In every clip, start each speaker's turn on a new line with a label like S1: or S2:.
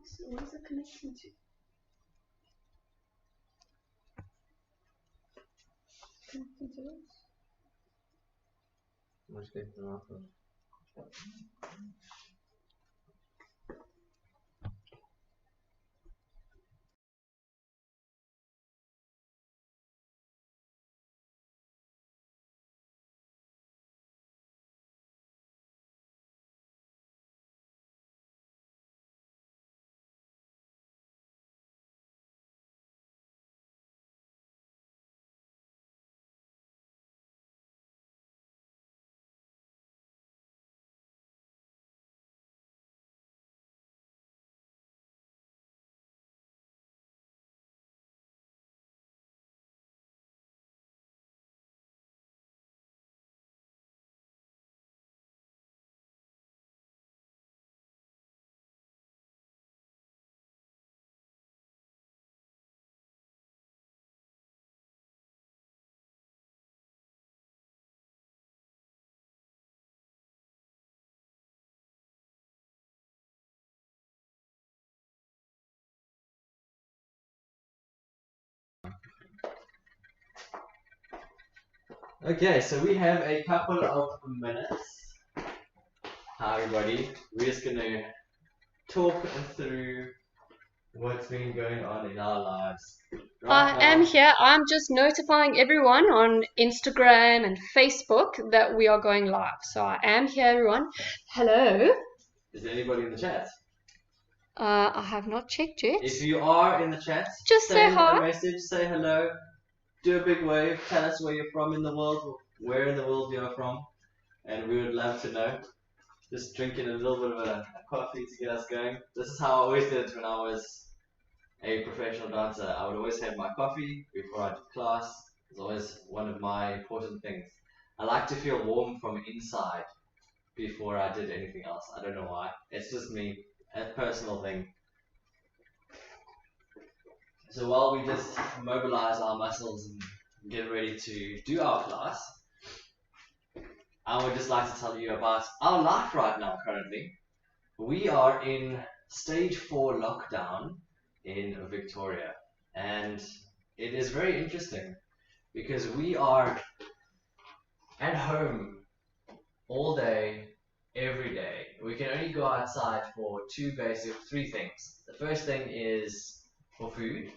S1: What's it connecting to? Connecting to this?
S2: I'm just getting off of. Okay, so we have a couple of minutes. Hi everybody, we're just gonna talk through what's been going on in our lives.
S1: I am here. I'm just notifying everyone on Instagram and Facebook that we are going live. So I am here, everyone. Hello.
S2: Is there anybody in the chat?
S1: I have not checked yet.
S2: If you are in the chat,
S1: just say hi.
S2: A message, say hello, do a big wave, tell us where you're from in the world, where in the world you are from, and we would love to know. Just drinking a little bit of a coffee to get us going. This is how I always did it when I was a professional dancer. I would always have my coffee before I did class. It's always one of my important things. I like to feel warm from inside before I did anything else. I don't know why. It's just me, a personal thing. So while we just mobilize our muscles and get ready to do our class, I would just like to tell you about our life right now currently. We are in stage 4 lockdown in Victoria, and it is very interesting because we are at home all day, every day. We can only go outside for three things. The first thing is for food.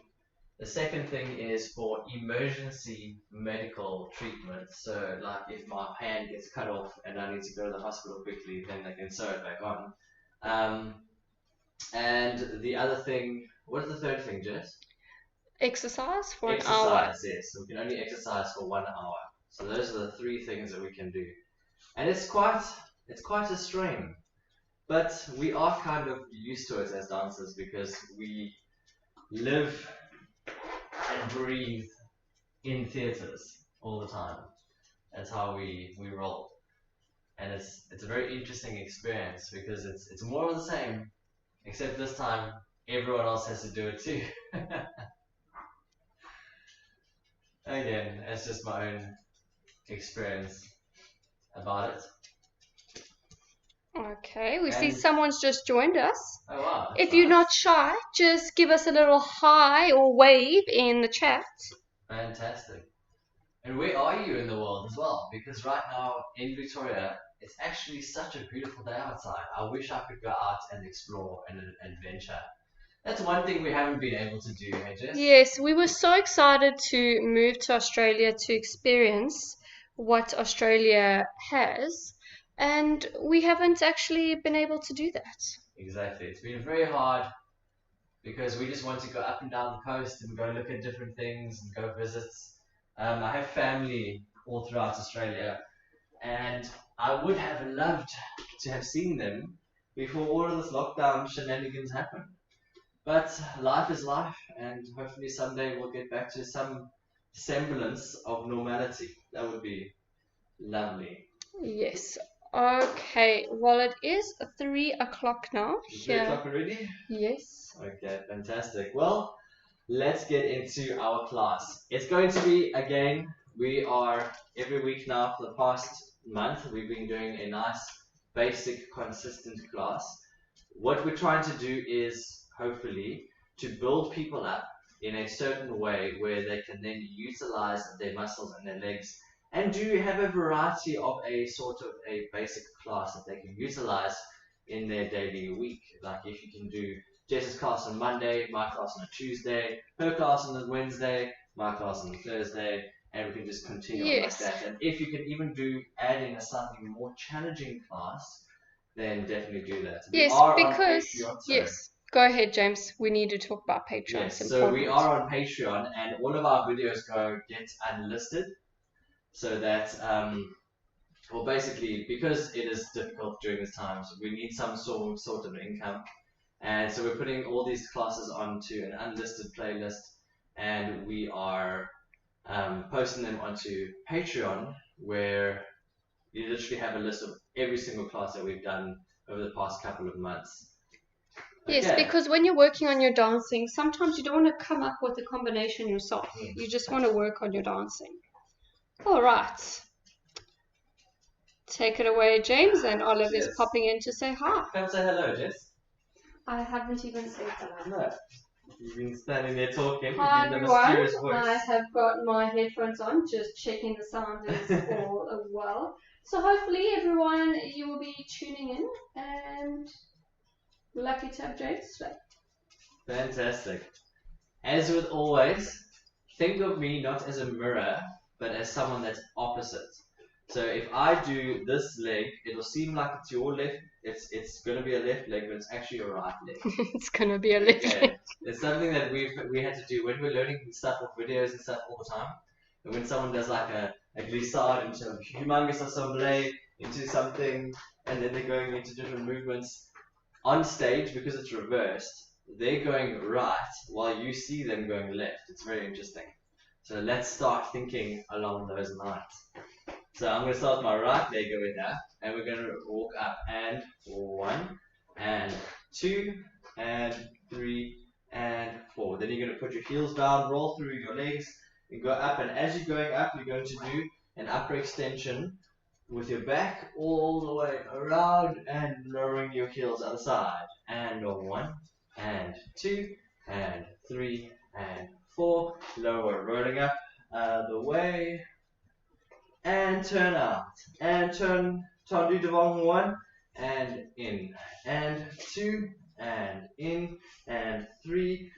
S2: The second thing is for emergency medical treatment. So like if my hand gets cut off and I need to go to the hospital quickly, then they can sew it back on. And the other thing, what is the third thing, Jess?
S1: Exercise for an hour.
S2: Exercise, yes. We can only exercise for 1 hour. So those are the three things that we can do. And it's quite a strain. But we are kind of used to it as dancers because we live and breathe in theatres all the time. That's how we roll. And it's a very interesting experience because it's more of the same, except this time everyone else has to do it too. Again, it's just my own experience about it.
S1: Okay, we see someone's just joined us.
S2: Oh wow.
S1: If you're not shy, just give us a little hi or wave in the chat.
S2: Fantastic. And where are you in the world as well? Because right now in Victoria, it's actually such a beautiful day outside. I wish I could go out and explore and adventure. That's one thing we haven't been able to do, hey Jess?
S1: Yes, we were so excited to move to Australia to experience what Australia has, and we haven't actually been able to do that.
S2: Exactly. It's been very hard because we just want to go up and down the coast and go look at different things and go visit. I have family all throughout Australia, and I would have loved to have seen them before all of this lockdown shenanigans happened. But life is life, and hopefully someday we'll get back to some semblance of normality. That would be lovely.
S1: Yes. Okay, well it is 3 o'clock now.
S2: 3 o'clock already?
S1: Yes.
S2: Okay, fantastic. Well, let's get into our class. It's going to be, again, we are every week now for the past month, we've been doing a nice, basic, consistent class. What we're trying to do is hopefully, to build people up in a certain way where they can then utilize their muscles and their legs and do have a variety of a sort of a basic class that they can utilize in their daily week. Like if you can do Jess's class on Monday, my class on a Tuesday, her class on a Wednesday, my class on a Thursday, and we can just continue on like that. And if you can even add in a slightly more challenging class, then definitely do that.
S1: Yes, because yes. Go ahead, James. We need to talk about Patreon.
S2: Yes, so we are on Patreon, and all of our videos get unlisted, so that well, basically, because it is difficult during these times, we need some sort of income, and so we're putting all these classes onto an unlisted playlist, and we are posting them onto Patreon, where you literally have a list of every single class that we've done over the past couple of months. Okay.
S1: Yes, because when you're working on your dancing, sometimes you don't want to come up with a combination yourself. You just want to work on your dancing. All right. Take it away, James, and Olive is popping in to say hi.
S2: Come say hello, Jess.
S1: I haven't even said hello.
S2: No. You've been standing there talking.
S1: Hi,
S2: the
S1: everyone.
S2: mysterious voice.
S1: I have got my headphones on, just checking the sound is all well. So hopefully everyone, you will be tuning in, and lucky to have James today.
S2: Fantastic. As with always, think of me not as a mirror, but as someone that's opposite. So if I do this leg, it'll seem like it's your left. It's going to be a left leg, but it's actually your right leg.
S1: It's going to be a left leg.
S2: It's something that we had to do when we're learning stuff off videos and stuff all the time. And when someone does like a glissade into a humongous assemblée into something, and then they're going into different movements on stage, because it's reversed, they're going right while you see them going left. It's very interesting. So let's start thinking along those lines. So I'm going to start with my right leg going up, and we're going to walk up, and 1, and 2, and 3, and 4. Then you're going to put your heels down, roll through your legs, and go up, and as you're going up, you're going to do an upper extension with your back all the way around and lowering your heels other side. And 1, and 2, and 3, and 4. Lower, rolling up the way. And turn out. And turn tendu devant 1. And in. And 2. And in. And 3.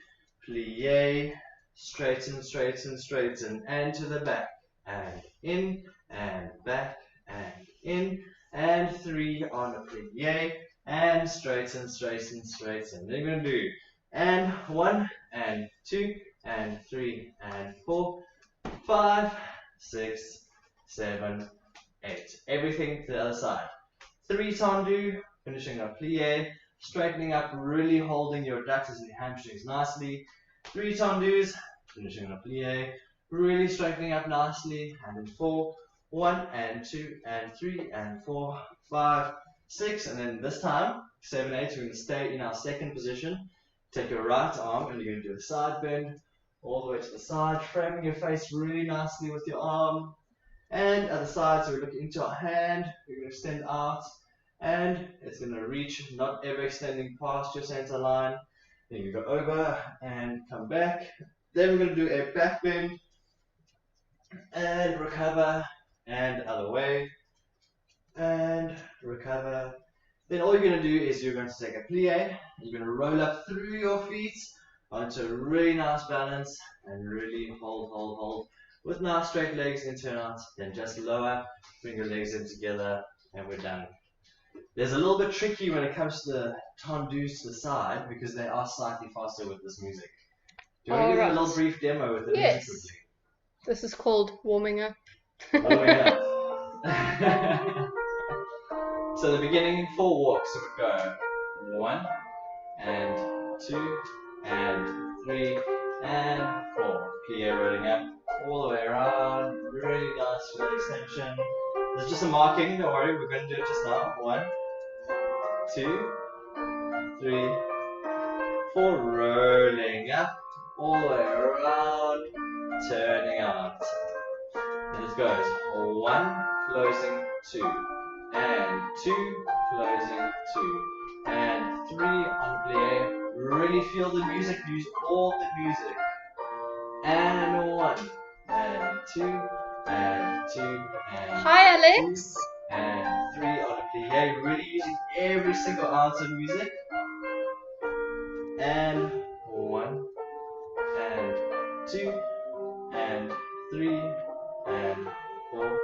S2: Plie. Straighten, straighten, straighten. And to the back. And in. And back. And in. And 3 on a plie. And straighten, straighten, straighten. Then you're going to do. And 1. And 2. And 3. And 4. 5. 6. 7, 8. Everything to the other side. 3 tendu, finishing a plie, straightening up, really holding your adductors and your hamstrings nicely. 3 tendus, finishing a plie, really straightening up nicely. And then 4, 1, and 2, and 3, and 4, 5, 6, and then this time 7, 8. We're going to stay in our second position. Take your right arm, and you're going to do a side bend all the way to the side, framing your face really nicely with your arm. And other side, so we look into our hand, we're going to extend out, and it's going to reach, not ever extending past your center line. Then you go over and come back. Then we're going to do a back bend, and recover, and other way, and recover. Then all you're going to do is you're going to take a plie, you're going to roll up through your feet onto a really nice balance, and really hold, hold, hold. With nice straight legs and turn out, then just lower, bring your legs in together, and we're done. There's a little bit tricky when it comes to the tendus to the side, because they are slightly faster with this music. Do you want to give a little brief demo with the music quickly?
S1: This is called warming up.
S2: Warming up. So the beginning, 4 walks. So we go 1, and 2, and 3, and 4. Plie rolling up. All the way around, really nice full extension. There's just a marking, don't worry, we're going to do it just now. 1, 2, 3, 4, rolling up, all the way around, turning out. And it goes 1, closing 2, and 2, closing 2, and 3 on plie, Really feel the music, use all the music. And 1, and 2, and 2, and
S1: Hi, Alex.
S2: 2, and 3 on a plie. Really using every single ounce of music. And 1, and 2, and 3, and 4,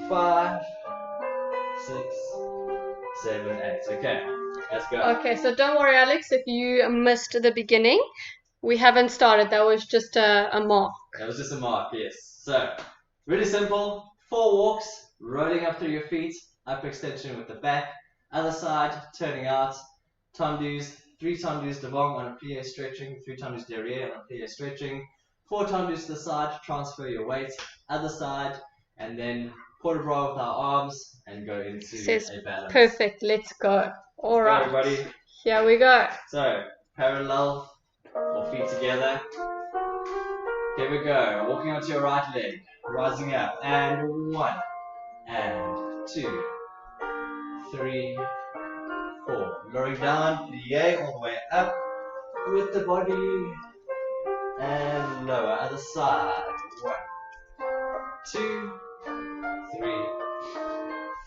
S2: 5, 6, 7, 8. Okay, let's go.
S1: Okay, so don't worry, Alex, if you missed the beginning. We haven't started. That was just a mark.
S2: That was just a mark, yes. So, really simple. 4 walks, rolling up through your feet, up extension with the back, other side, turning out, tendus, 3 tendus devant on a plie stretching, 3 tendus derrière on a plie stretching, 4 tendus to the side, transfer your weight, other side, and then port de bras with our arms, and go into a balance.
S1: Perfect, let's go. Alright,
S2: everybody.
S1: Here we go.
S2: So, parallel, or feet together. Here we go, walking onto your right leg, rising up, and 1, and 2, 3, 4. Lowering down, plie all the way up with the body, and lower, other side. 1, 2, 3,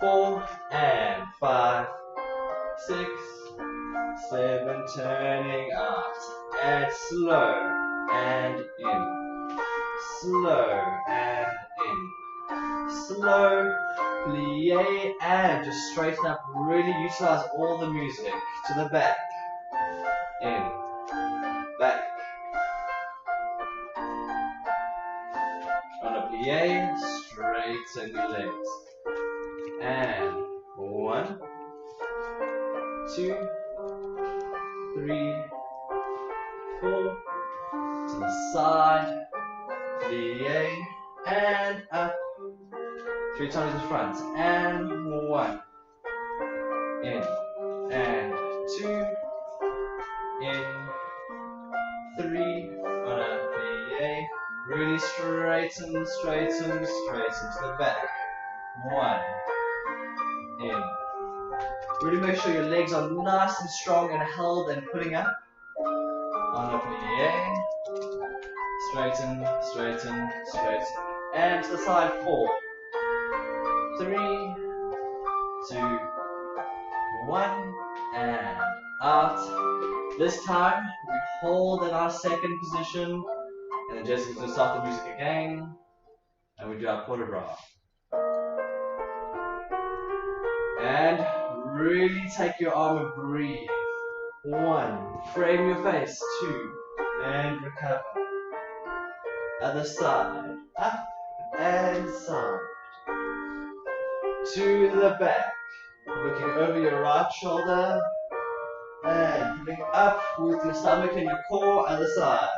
S2: 4, and 5, 6, 7, turning out, and slow, and in, slow, and in, slow, plie, and just straighten up, really utilize all the music, to the back, in, back, on a plie, straighten your legs, and 1, 2, 3, 4, to the side, plie, and up, 3 times in front, and 1, in, and 2, in, 3, on a plie, really straighten, straighten, straighten to the back, 1, in, really make sure your legs are nice and strong and held and putting up, on a plie, straighten, straighten, straighten, and to the side, 4, 3, 2, 1, and out. This time, we hold in our second position, and then Jessica's going to start the music again, and we do our port de bras. And really take your arm and breathe. 1, frame your face, 2, and recover. Other side, up and side. To the back, looking over your right shoulder, and pulling up with your stomach and your core, other side.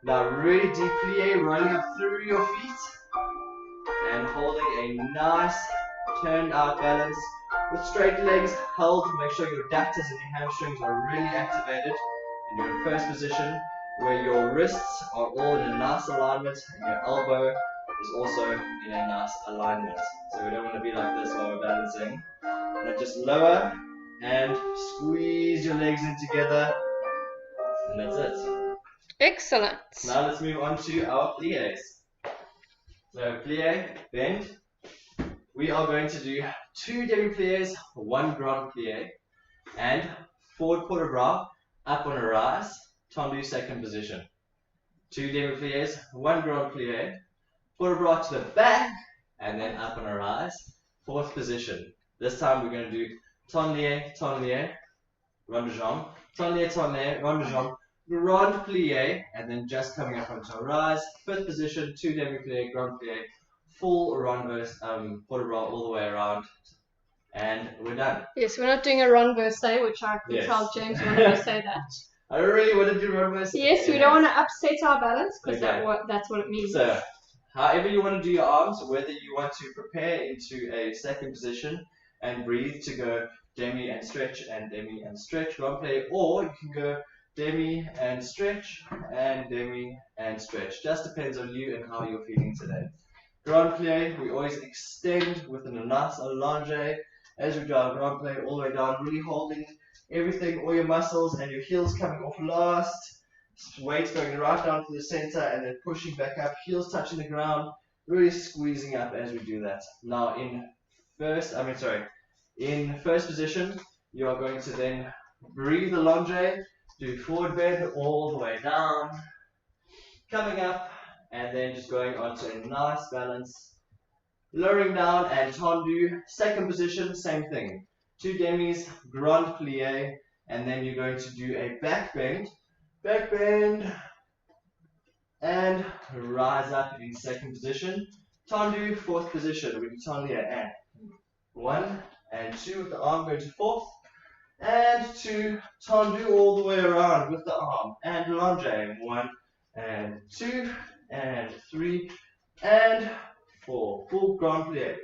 S2: Now really deep plie, rolling up through your feet, and holding a nice turned out balance with straight legs held. Make sure your adductors and your hamstrings are really activated. And you're in first position where your wrists are all in a nice alignment and your elbow is also in a nice alignment. So we don't want to be like this while we're balancing. And then just lower and squeeze your legs in together, and that's it.
S1: Excellent.
S2: Now let's move on to our plies. So plie, bend. We are going to do 2 demi-plies, 1 grand plie, and forward port de bras, up on a rise, tendu second position. 2 demi-plies, 1 grand plie, port de bras to the back, and then up on a rise, 4th position. This time we're going to do tendu, tendu, rond de jambe, tendu, tendu, rond de jambe, grand plie, and then just coming up onto a rise, 5th position, 2 demi-plie, grand plie, full renverse port de bras all the way around, and we're done.
S1: Yes, we're not doing a renverse, which I could tell James wanted to say that.
S2: I really want to do renverse.
S1: Yes, we don't want to upset our balance, because that's what it means.
S2: So, however you want to do your arms, whether you want to prepare into a second position and breathe to go demi and stretch, grand plie, or you can go demi and stretch, and demi and stretch. Just depends on you and how you're feeling today. Grand plie, we always extend with a nice allonge, as we do our grand plie all the way down, really holding everything, all your muscles and your heels coming off last. Weights going right down to the center and then pushing back up, heels touching the ground, really squeezing up as we do that. Now in first position, you are going to then breathe the longe, do forward bend all the way down, coming up, and then just going onto a nice balance, lowering down and tendu. Second position, same thing. 2 demis, grand plie, and then you're going to do a back bend, and rise up in second position. Tendu, fourth position. We do tendu and 1 and 2 with the arm going to fourth, and 2, tendu all the way around with the arm, and longe, 1 and 2 and 3 and 4. Full grand plie.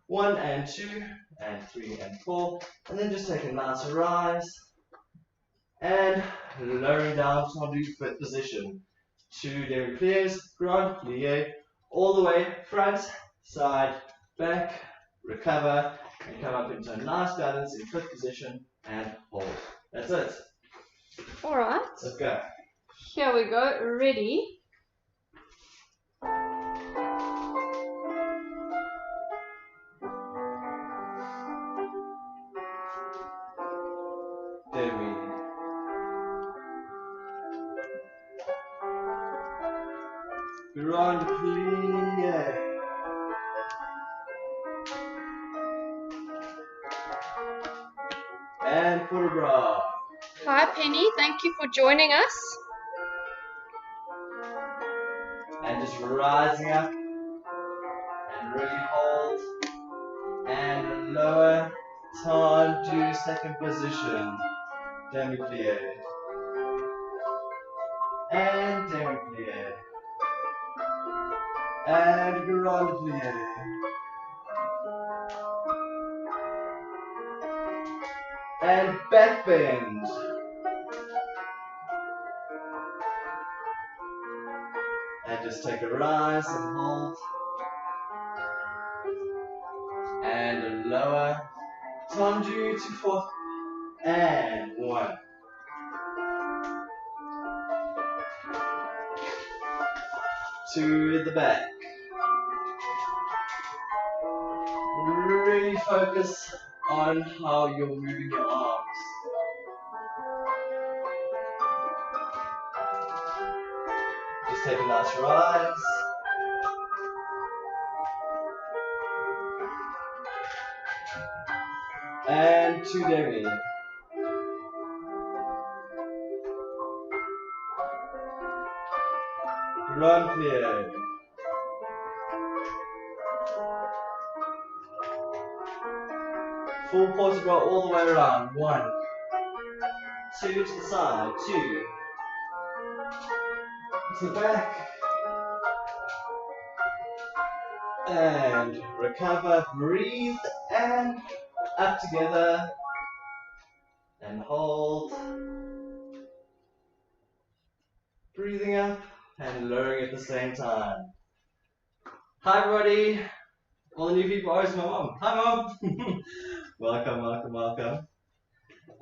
S2: 1 and 2 and 3 and 4, and then just take a nice rise and lowering down tendu fifth position. 2 demi plies, grand plie, all the way front, side, back, recover, and come up into a nice balance in fifth position and hold. That's it.
S1: Alright.
S2: Let's go.
S1: Here we go. Ready.
S2: Demi. Grand plie. And for a bra.
S1: Hi Penny, thank you for joining us.
S2: And just rising up and really hold and lower, tendu second position, demi plie and demi plie and grand plie and back bend and just take a rise and hold and a lower, tendu to fourth and 1. To the back. Really focus on how you're moving your arms. Just take a nice rise. And 2 demi. Grand plie. Full quarter bra all the way around. 1, 2 to the side, 2 to the back, and recover, breathe, and up together, and hold, breathing up, and lowering at the same time. Hi everybody, all the new people, oh, it's my mom. Hi mom! Welcome, welcome, welcome.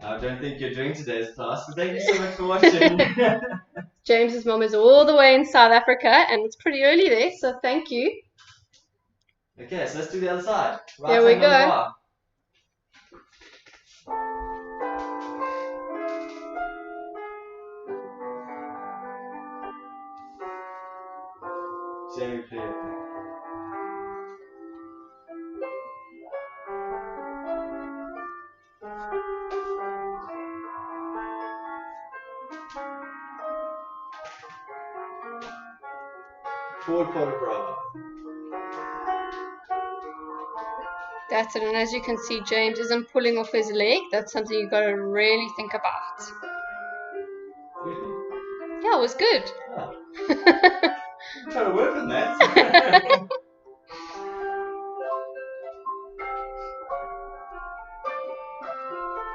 S2: I don't think you're doing today's class, but thank you so much for watching.
S1: James's mom is all the way in South Africa and it's pretty early there, so thank you.
S2: Okay, so let's do the other side. Right
S1: Here we
S2: hand on the
S1: go.
S2: bar. Demi plie. Forward quarter bra.
S1: That's it, and as you can see, James isn't pulling off his leg. That's something you've got to really think about.
S2: Really?
S1: Yeah, it was good.
S2: Ah, I'm trying to work on that.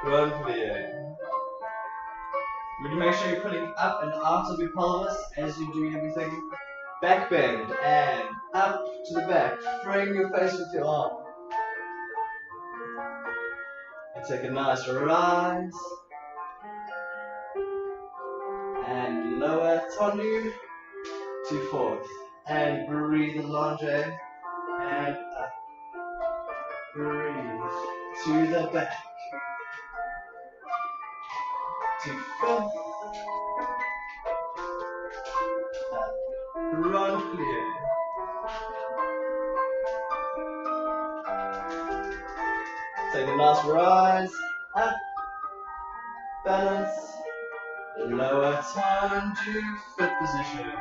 S2: Grand plie. Really make sure you're pulling up and out of your pelvis as you're doing everything. Back bend and up to the back. Frame your face with your arm. Take a nice rise. And lower tendu to fourth. And breathe allonge. And up. Breathe to the back. To fifth. Up. Run clear. Take a nice rise. Up. Balance. Lower time to fifth position.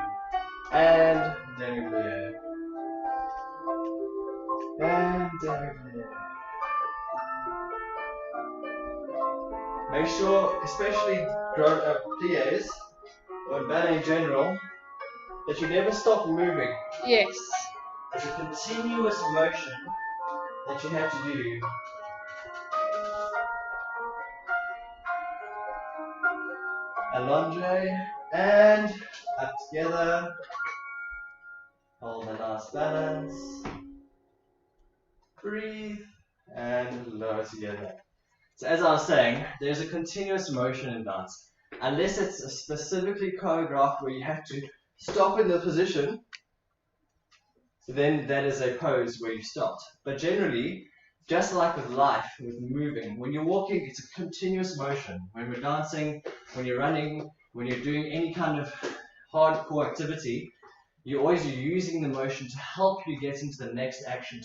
S2: And demi-plie. And demi-plie. Make sure, especially grown-up pliés, or in ballet in general, that you never stop moving.
S1: Yes.
S2: It's a continuous motion that you have to do. Allonge and up together. Hold a nice balance. Breathe and lower together. So as I was saying, there's a continuous motion in dance. Unless it's specifically choreographed where you have to stop in the position, so then that is a pose where you stopped. But generally, just like with life, with moving, when you're walking, it's a continuous motion. When we're dancing, when you're running, when you're doing any kind of hardcore activity, you're always using the motion to help you get into the next action,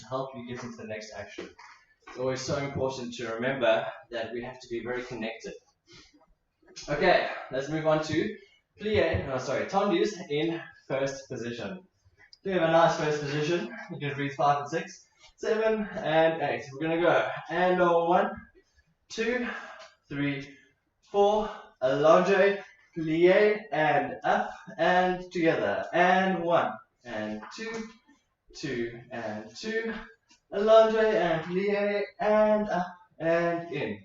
S2: It's always so important to remember that we have to be very connected. Okay, let's move on to tendus in first position. We have a nice first position. You can breathe 5 and 6, 7 and 8. We're going to go. And 1, 2, 3, 4. Allonge, plie, and up and together. And 1 and 2, 2 and 2. Allonge and plie and up and in.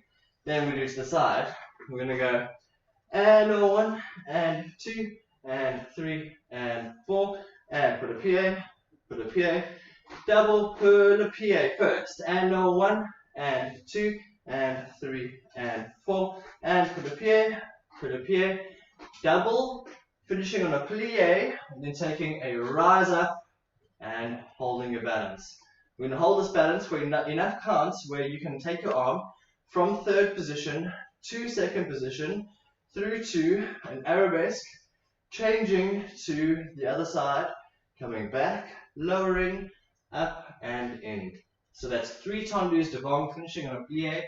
S2: Then we do to the side. We're going to go. And 1 and 2 and 3 and 4. And put a pied, double put a pied first, and 1 and 2 and 3 and 4, and put a pied, double, finishing on a plie, and then taking a rise up and holding your balance. We're going to hold this balance for enough counts where you can take your arm from third position to second position through to an arabesque, changing to the other side, coming back, lowering, up and in. So that's 3 tendus devant, finishing on a plie,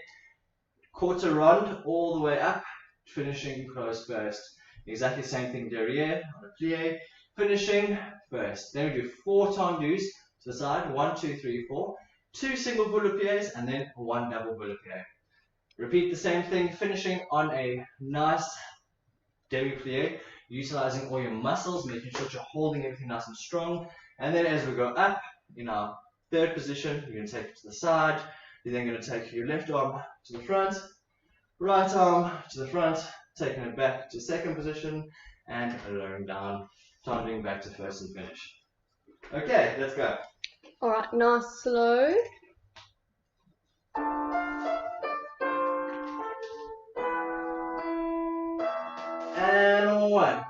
S2: quarter rond all the way up, finishing close first. Exactly the same thing derrière on a plie, finishing first. Then we do 4 tendus to the side, 1, 2, 3, 4, 2 single boule pliés and then 1 double boule plié. Repeat the same thing, finishing on a nice demi-plie, utilizing all your muscles, making sure that you're holding everything nice and strong. And then as we go up in our third position, you're going to take it to the side. You're then going to take your left arm to the front, right arm to the front, taking it back to second position, and lowering down, tending back to first and finish. Okay, let's go.
S1: Alright, nice slow.
S2: And 1,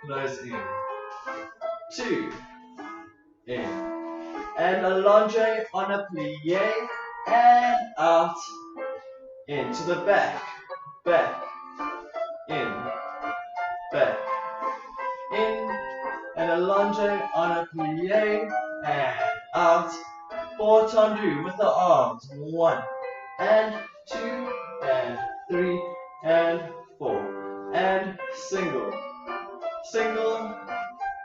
S2: close in, 2, in, and allonge on a plie, and out, into the back, back, in, and allonge on a plie, and out, 4 tendu with the arms, 1, and 2, and 3, and 4. And single,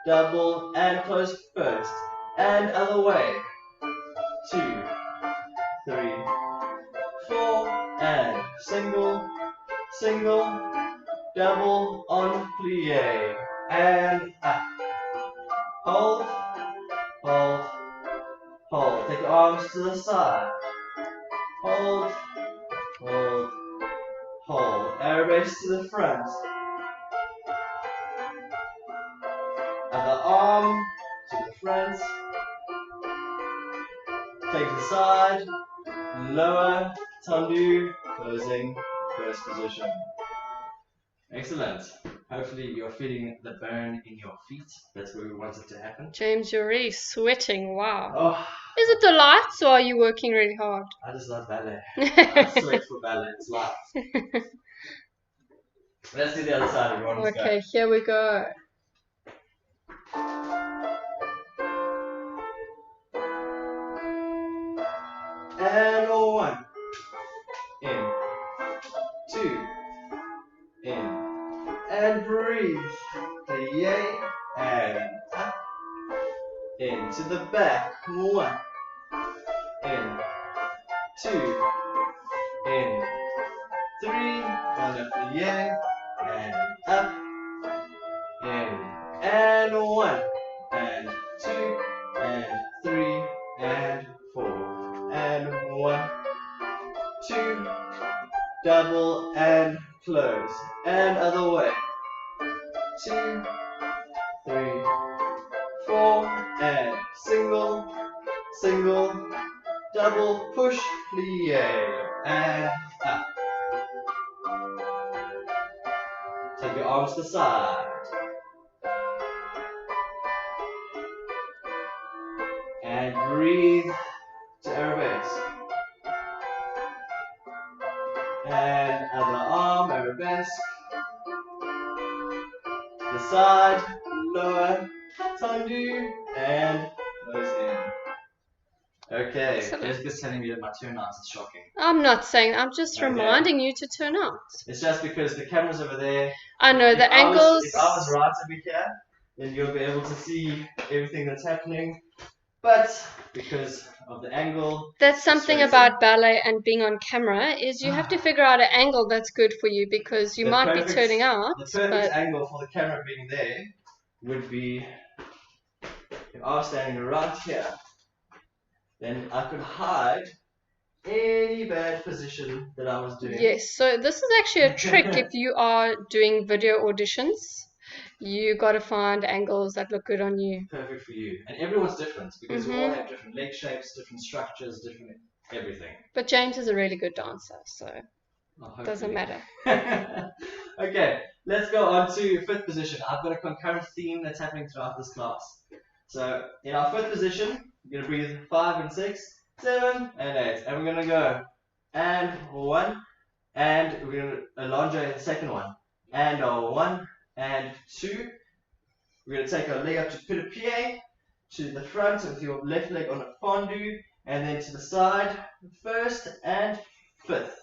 S2: double, and close first, and other way, 2, 3, 4, and single, double on plie, and up, hold, take your arms to the side, hold, arabesque to the front, other arm to the front, take to the side, lower, tendu, closing, first position. Excellent. Hopefully you're feeling the burn in your feet. That's where we want it to happen.
S1: James, you're really sweating. Wow.
S2: Oh,
S1: Is it the lights or are you working really hard?
S2: I just love ballet. I sweat for ballet. It's life. Let's do the other side, everyone. Let's
S1: Okay, here we go.
S2: And 1. In. 2. In. And breathe. Yay. And up. Into the back. 1. In. 2. In. 3. And up. Yay. And up. In. And 1. And 2. And 3. And 4. And 1. 2. Double and close. And other way. 2, 3, 4, and single, single, double, push, plie, and up. Take your arms to the side. And breathe to arabesque. And other arm, arabesque. The side, lower, tendu, and close in. Okay, Jessica's telling me that my turnout is shocking.
S1: I'm not saying, I'm just reminding you to turn out.
S2: It's just because the camera's over there.
S1: I know, the angles.
S2: If I was right over here, then you'll be able to see everything that's happening. But because of the angle,
S1: that's something about ballet and being on camera is you have to figure out an angle that's good for you because you might be turning out.
S2: The perfect angle for the camera being there would be if I was standing right here, then I could hide any bad position that I was doing.
S1: Yes, so this is actually a trick if you are doing video auditions. You got to find angles that look good on you.
S2: Perfect for you. And everyone's different because we all have different leg shapes, different structures, different everything.
S1: But James is a really good dancer, so it doesn't matter.
S2: Okay, let's go on to 5th position. I've got a concurrent theme that's happening throughout this class. So in our 5th position, you're going to breathe 5 and 6, 7 and 8. And we're going to go and 1, and we're going to allonge the second one. And 1. And 2, we're going to take our leg up to pied to the front with your left leg on a fondue, and then to the side, 1st and 5th,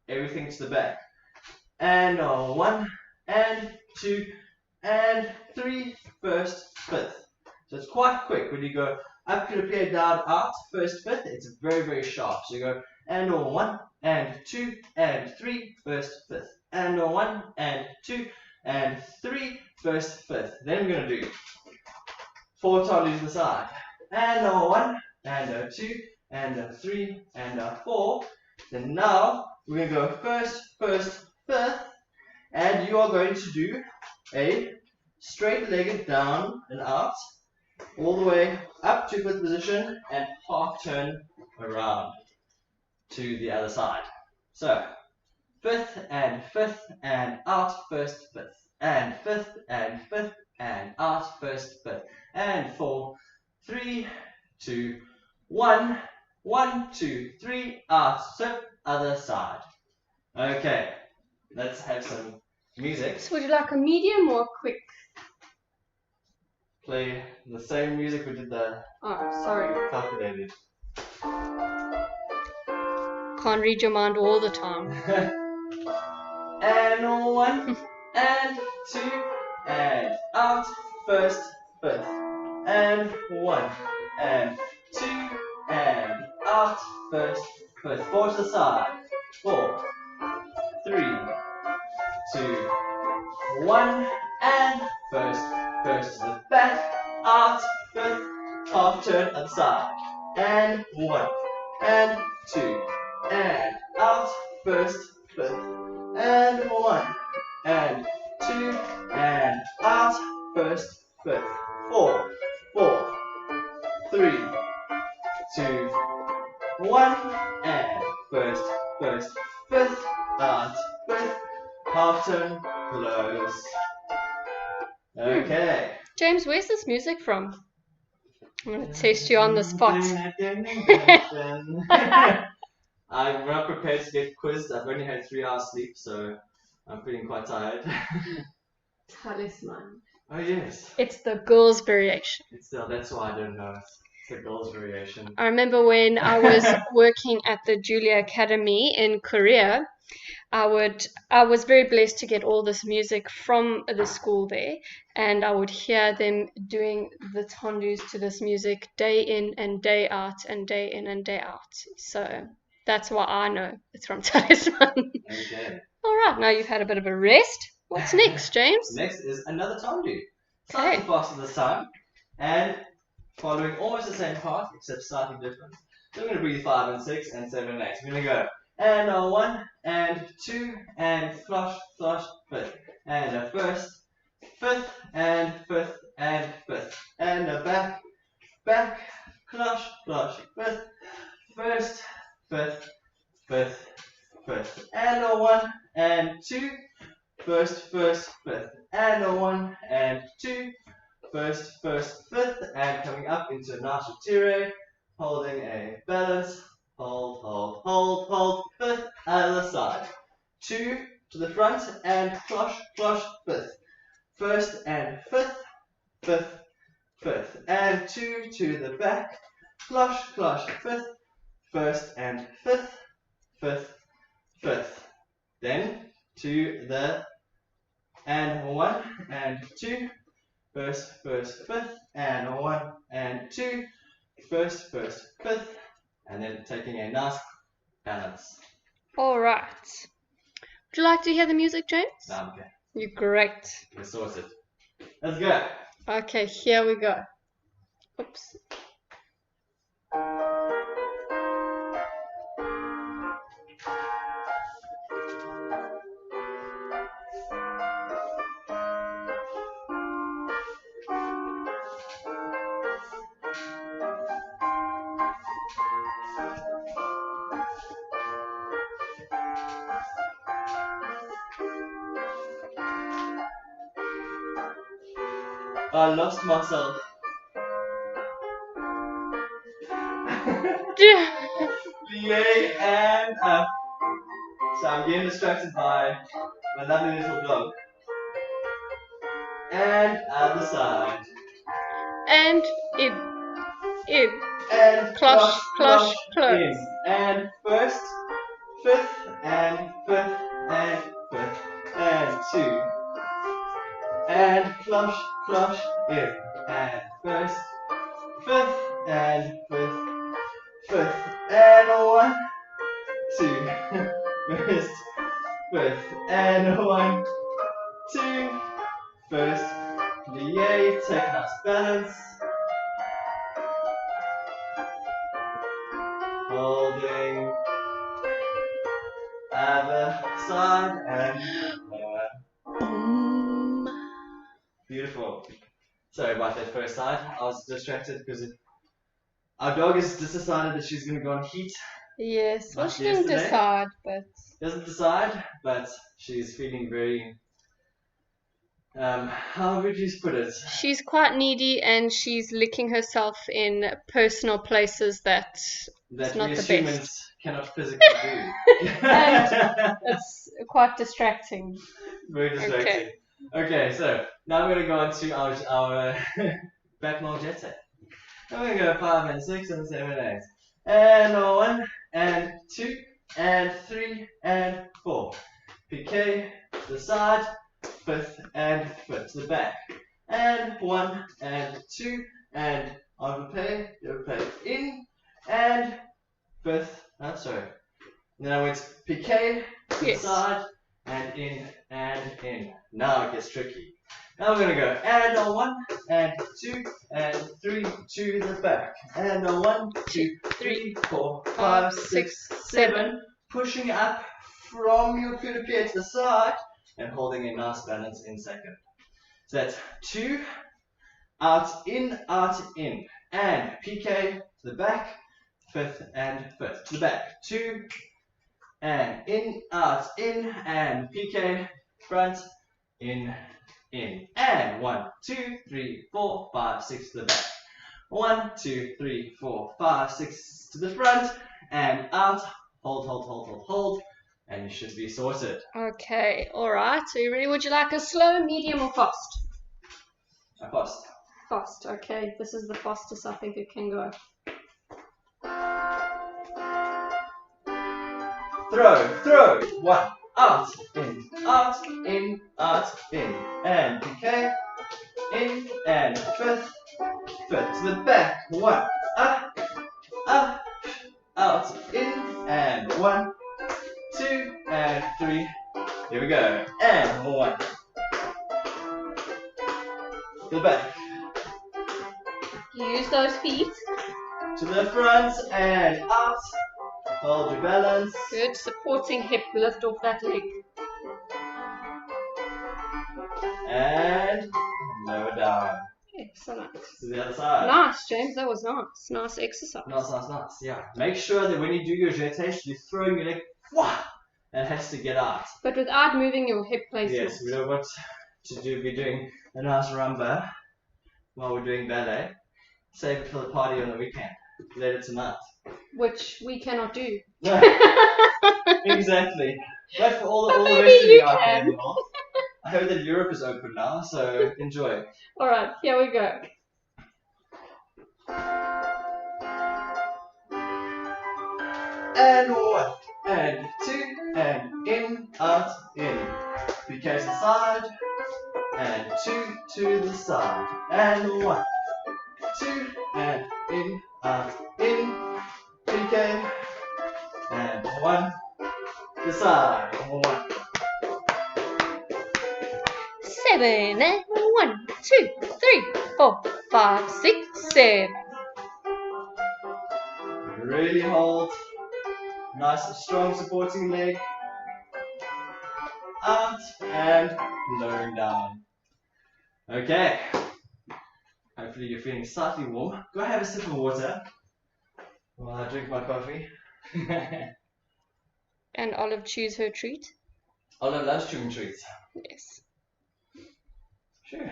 S2: everything to the back. And 1, and 2, and 3, 1st, 5th. So it's quite quick when you go up to the pied, down, out, 1st, 5th. It's very, very sharp. So you go and 1, and 2, and 3, 1st, 5th, and 1, and 2. And 3, 1st, 5th. Then we're going to do 4 tollies to the side. And 1, and 2, and 3, and 4. Then now we're going to go 1st, 1st, 5th. And you are going to do a straight legged down and out, all the way up to 5th position, and half turn around to the other side. So 5th and 5th and out, 1st, 5th, and 5th and 5th and out, 1st, 5th, and 4, 3, 2, 1, 1, 2, 3, out, so other side. Okay, let's have some music.
S1: So would you like a medium or a quick?
S2: Play the same music we did the calculated.
S1: Can't read your mind all the time.
S2: And 1, and 2, and out, 1st, 5th, and 1, and 2, and out, 1st, 5th. 4 to the side. 4, 3, 2, 1, and 1st, 1st to the back, out, 5th, half turn at the side, and 1, and 2, and out, 1st, 5th, and 1, and 2, and out, 1st, 5th, 4, 4, 3, 2, 1, and 1st, 1st, fifth, out, fifth, half turn, close. Okay.
S1: James, where's this music from? I'm going to test you on the spot.
S2: I'm not prepared to get quizzed. I've only had 3 hours sleep, so I'm feeling quite tired.
S1: Talisman.
S2: Oh yes.
S1: It's the girls' variation.
S2: That's why I don't know. It's the girls' variation.
S1: I remember when I was working at the Julia Academy in Korea, I was very blessed to get all this music from the school there, and I would hear them doing the tondus to this music day in and day out and day in and day out. So that's why I know it's from Talisman.
S2: Okay.
S1: All right, now you've had a bit of a rest. What's next, James?
S2: Next is another tondu. Slightly faster this time, and following almost the same path, except slightly different. So I'm going to breathe 5 and 6 and 7 and 8. I'm going to go and a 1 and 2 and flush, flush, fifth. And a first, fifth and fifth and fifth. And a back, back, flush, flush, fifth. First, fifth, fifth, fifth. And a 1 and 2. First, first, fifth. And a 1 and 2. First, first, fifth. And coming up into a nice retire. Holding a balance. Hold, hold, hold, hold. Fifth, other side. 2 to the front and flush, flush, fifth. First and fifth, fifth, fifth. And 2 to the back. Flush, flush, fifth. First and fifth, fifth, fifth. Then to the and 1 and 2. First, first, fifth. And 1 and 2. First, first, fifth. And then taking a nice balance.
S1: All right. Would you like to hear the music, James?
S2: No, I'm okay.
S1: You're great.
S2: We're sorted. Let's go.
S1: Okay, here we go. Oops.
S2: I lost myself. Yay and up. So I'm getting distracted by my lovely little dog. And other side.
S1: And in.
S2: And
S1: Clutch, clutch, clutch.
S2: in. And first, fifth, and fifth, and fifth, and 2. And flush, flush, in. And first, fifth, and fifth, fifth, and 1, 2. First, fifth, and 1, 2. First, yay, take a nice balance. Holding other side and
S1: Boom.
S2: beautiful. Sorry about that first side. I was distracted because our dog has just decided that she's going to go on heat.
S1: Yes, well,
S2: Like
S1: she didn't
S2: yesterday.
S1: decide, but
S2: Doesn't decide, but she's feeling very. How would you put it?
S1: she's quite needy and she's licking herself in personal places that
S2: That
S1: not
S2: we
S1: the
S2: as
S1: best.
S2: humans cannot physically do.
S1: And it's quite distracting.
S2: Very distracting. Okay, so now we're going to go on to our back mojete. I'm going to go 5 and 6 and 7 and 8. And 1 and 2 and 3 and 4. Piqué to the side, fifth and fifth to the back. And 1 and 2 and envelope, in and fifth. Sorry. Then I went piqué to the
S1: Yes.
S2: side and in and in. Now it gets tricky. Now we're gonna go and a 1 and 2 and 3 to the back. And a 1, 2, 3, 4, 5, 6, 7. Pushing up from your coup de pied to the side and holding a nice balance in second. So that's 2, out, in, and piqué to the back, fifth and fifth to the back. 2, and in, out, in, and PK, front, in, and 1, 2, 3, 4, 5, 6 to the back. 1, 2, 3, 4, 5, 6 to the front, and out, hold, and you should be sorted.
S1: Okay, alright, so you ready? Would you like a slow, medium, or fast?
S2: Fast.
S1: Fast, okay, this is the fastest I think it can go.
S2: Throw, 1, out, in, and PK, in, and fifth to the back, 1, out, in, and 1, 2, and 3, here we go, and 1, to the back,
S1: Use those feet.
S2: to the front, and out, hold your balance,
S1: Good, supporting hip, lift off that leg.
S2: and lower down,
S1: Excellent.
S2: to the other side.
S1: Nice, James, that was nice. Nice exercise.
S2: Nice, yeah. Make sure that when you do your jetés, you're throwing your leg, and it has to get out.
S1: But without moving your hip placement.
S2: Yes, we don't want to be doing a nice rumba while we're doing ballet. Save it for the party on the weekend, later tonight.
S1: Which we cannot do.
S2: No, exactly. But for all the rest
S1: maybe
S2: of the
S1: you
S2: art
S1: can.
S2: world, I heard that Europe is open now, so enjoy.
S1: Alright, here we go.
S2: And 1, and 2, and in, out, in. PK to the side, and 2 to the side, and 1, 2, and in, out, in. PK, and 1, to the side, 1.
S1: 7, 1, 2, 3, 4, 5, 6, 7.
S2: Really hold. Nice strong supporting leg. Out and lowering down. Okay. Hopefully you're feeling slightly warm. Go have a sip of water while I drink my coffee.
S1: And Olive chews her treat.
S2: Olive loves chewing treats.
S1: Yes.
S2: Sure.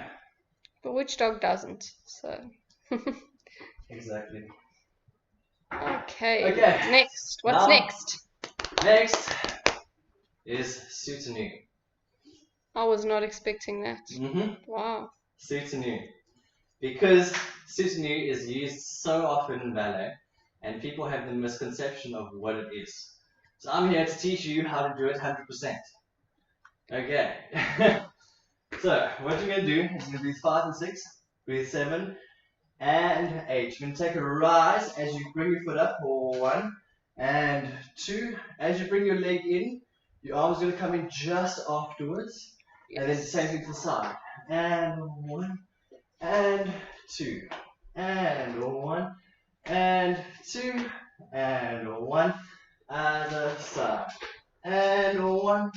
S1: But which dog doesn't? So.
S2: Exactly.
S1: Okay.
S2: Okay.
S1: Next. What's
S2: Now-
S1: next?
S2: Next is soutenu.
S1: I was not expecting that.
S2: Mm-hmm.
S1: Wow.
S2: Soutenu. Because soutenu is used so often in ballet, and people have the misconception of what it is. So I'm here to teach you how to do it 100%. Okay. So what you're going to do is you're going to breathe 5 and 6, breathe 7 and 8. You're going to take a rise as you bring your foot up, 1 and 2. As you bring your leg in, your arm's going to come in just afterwards, and then same thing to the side. And 1 and 2 and 1 and 2 and 1 other side and 1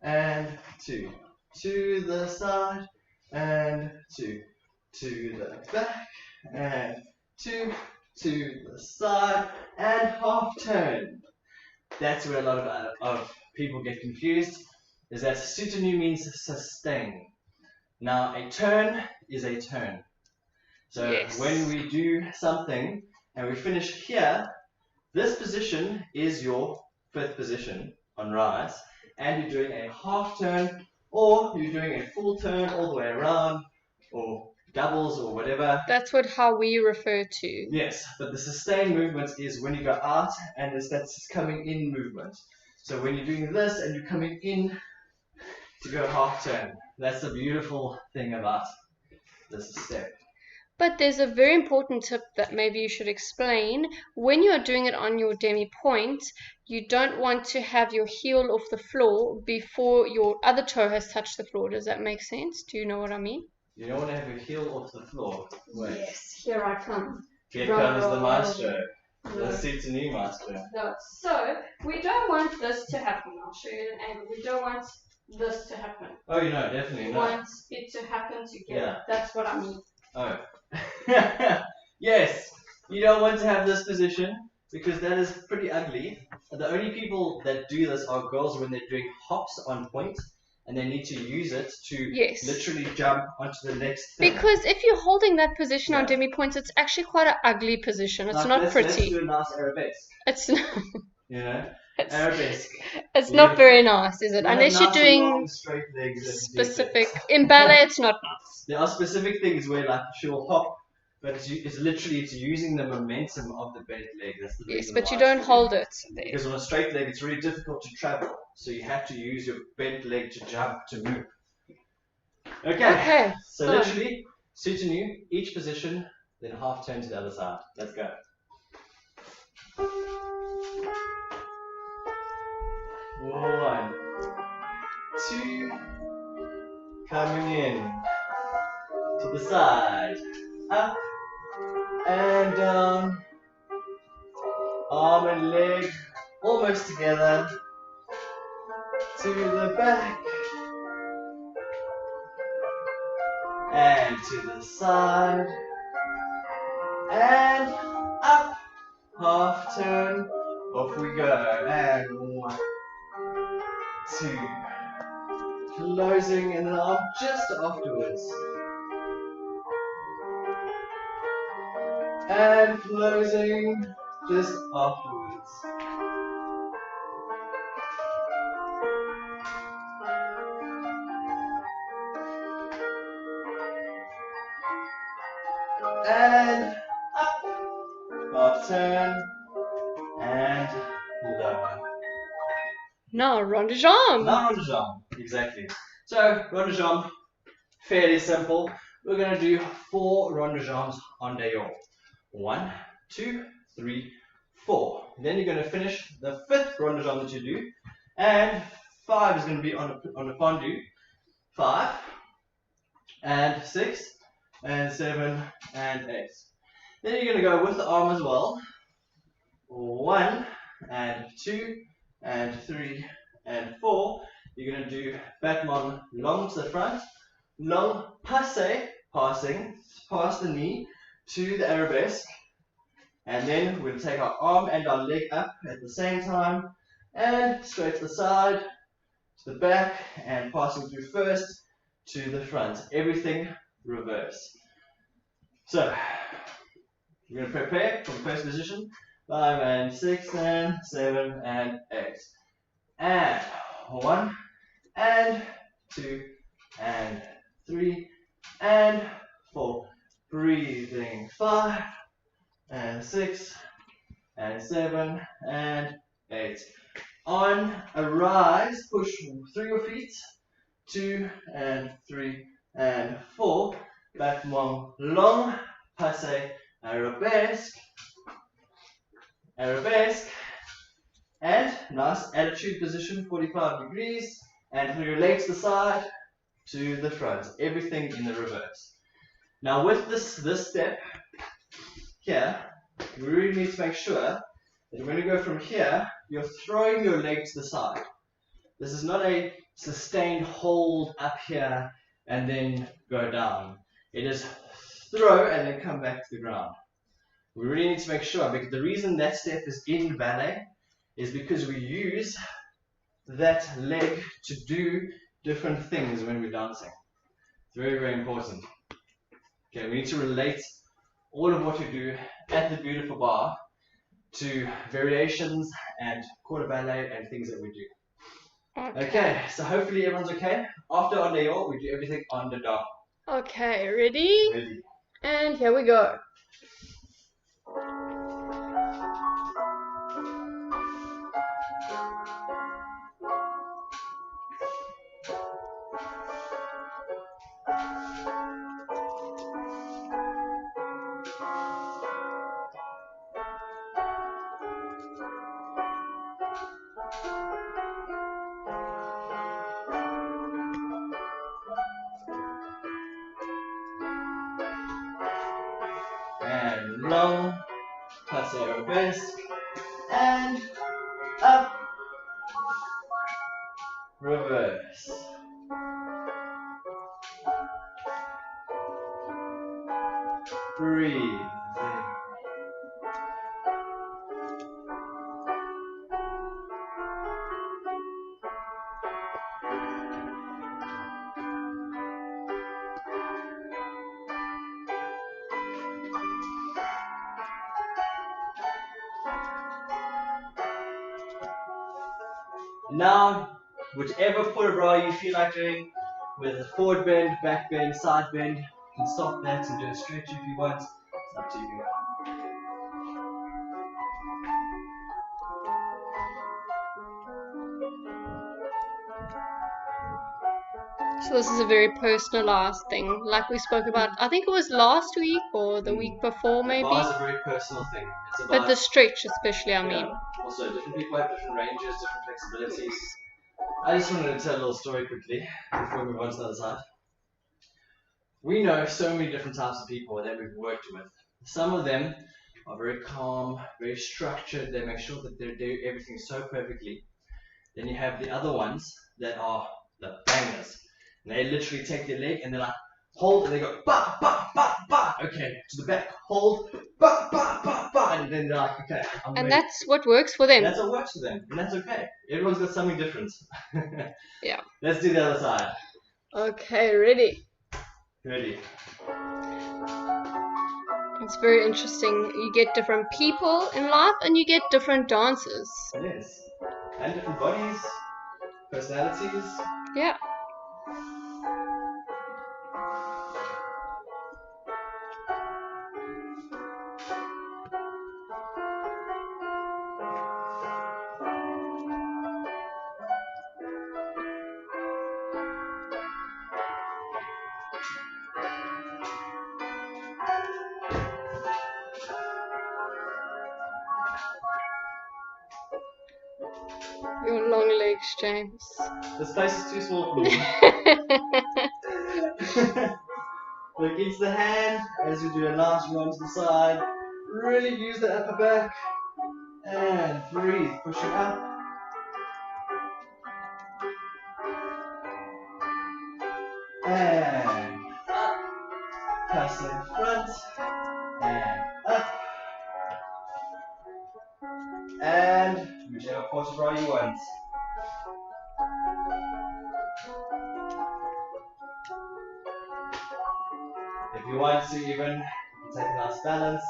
S2: and 2 to the side and 2 to the back and 2 to the side and half turn. That's where a lot of people get confused, is that soutenu means sustain. Now a turn is a turn. So
S1: Yes.
S2: when we do something and we finish here, this position is your 5th position on rise, and you're doing a half turn, or you're doing a full turn all the way around, or doubles or whatever.
S1: That's how we refer to.
S2: Yes, but the sustained movement is when you go out, and that's coming in movement. So when you're doing this and you're coming in to go half turn, that's the beautiful thing about this step.
S1: But there's a very important tip that maybe you should explain. When you're doing it on your demi point, you don't want to have your heel off the floor before your other toe has touched the floor. Does that make sense? Do you know what I mean?
S2: You don't want to have your heel off the floor. Wait.
S1: Yes, here I come.
S2: Here comes the maestro.
S1: No.
S2: The soutenu maestro.
S1: No. So, we don't want this to happen. I'll show you an angle. We don't want this to happen.
S2: Oh, you know, definitely
S1: We
S2: not.
S1: want it to happen together.
S2: Yeah.
S1: That's what I mean.
S2: Oh. Yes, you don't want to have this position because that is pretty ugly. the only people that do this are girls when they're doing hops on point and they need to use it to literally jump onto the next thing.
S1: Because if you're holding that position on demi points, it's actually quite an ugly position. It's not pretty.
S2: Let's do a nice arabesque.
S1: It's not.
S2: You know, arabesque.
S1: It's not very nice, is it? Unless you're doing
S2: long, straight legs
S1: specific. In ballet, it's not nice.
S2: There are specific things where, like, she'll hop, but it's using the momentum of the bent leg. That's the reason.
S1: Yes, but you don't hold it there.
S2: Because on a straight leg, it's really difficult to travel. So you have to use your bent leg to jump, to move. Okay. So literally, suit and you, each position, then half turn to the other side. Let's go. 1, 2, coming in, to the side, up and down, arm and leg almost together, to the back, and to the side, and up, half turn, off we go, and 1, 2, closing and then arm just afterwards, and closing just afterwards, and up, half turn, and lower.
S1: No, rond de jambe.
S2: Now rond de jambe, exactly. So, rond de jambe, fairly simple. We're going to do 4 rond de jambes en dehors. 1, 2, 3, 4. Then you're going to finish the 5th rond de jambe that you do, and 5 is going to be on a pendu. 5, and 6, and 7, and 8. Then you're going to go with the arm as well. 1, and 2, and 3, and 4. You're going to do battement long to the front, long passe, passing past the knee to the arabesque, and then we'll take our arm and our leg up at the same time, and straight to the side, to the back, and passing through first to the front. Everything reverse. So, you're going to prepare from first position. 5 and 6 and 7 and 8. And 1 and 2 and 3 and 4. Breathing. 5 and 6 and 7 and 8. On a rise, push through your feet. 2 and 3 and 4. Battement long, passe, arabesque. Arabesque, and nice attitude position, 45 degrees, and from your legs to the side to the front, everything in the reverse. Now with this step here, we really need to make sure that when you go from here, you're throwing your leg to the side. This is not a sustained hold up here and then go down. It is throw and then come back to the ground. We really need to make sure, because the reason that step is in ballet is because we use that leg to do different things when we're dancing. It's very, very important. Okay, we need to relate all of what we do at the beautiful bar to variations and quarter ballet and things that we do. Okay, so hopefully everyone's okay. After en dehors, we do everything en dedans.
S1: Okay, ready?
S2: Ready.
S1: And here we go.
S2: And long, passe arabesque, and up, reverse. Breathe. Now, whichever put bra you feel like doing, with a forward bend, back bend, side bend, you can stop that and do a stretch if you want. It's up to you.
S1: So this is a very personalized thing, like we spoke about. I think it was last week or the week before, maybe.
S2: Bar is a very personal thing. It's about,
S1: but the stretch, especially, I mean.
S2: Also, different people have different ranges, different flexibilities. I just wanted to tell a little story quickly before we move on to the other side. We know so many different types of people that we've worked with. Some of them are very calm, very structured. They make sure that they do everything so perfectly. Then you have the other ones that are the bangers. And they literally take their leg and they're like, hold, and they go, ba, ba, ba, ba. Okay, to the back, hold, ba, ba, ba, ba. And then they're like, okay, I'm ready.
S1: That's what works for them.
S2: And that's what works for them. And that's okay. Everyone's got something different.
S1: Yeah.
S2: Let's do the other side.
S1: Okay, ready.
S2: Ready.
S1: It's very interesting. You get different people in life and you get different dances.
S2: It is. And different bodies, personalities.
S1: Yeah. Your long legs, James.
S2: This place is too small for me. Look into the hand as we do a nice run to the side. Really use the upper back. And breathe, pushing up. And up. Passing front. And up. And whichever portion bra you want. If you want to even take a nice balance,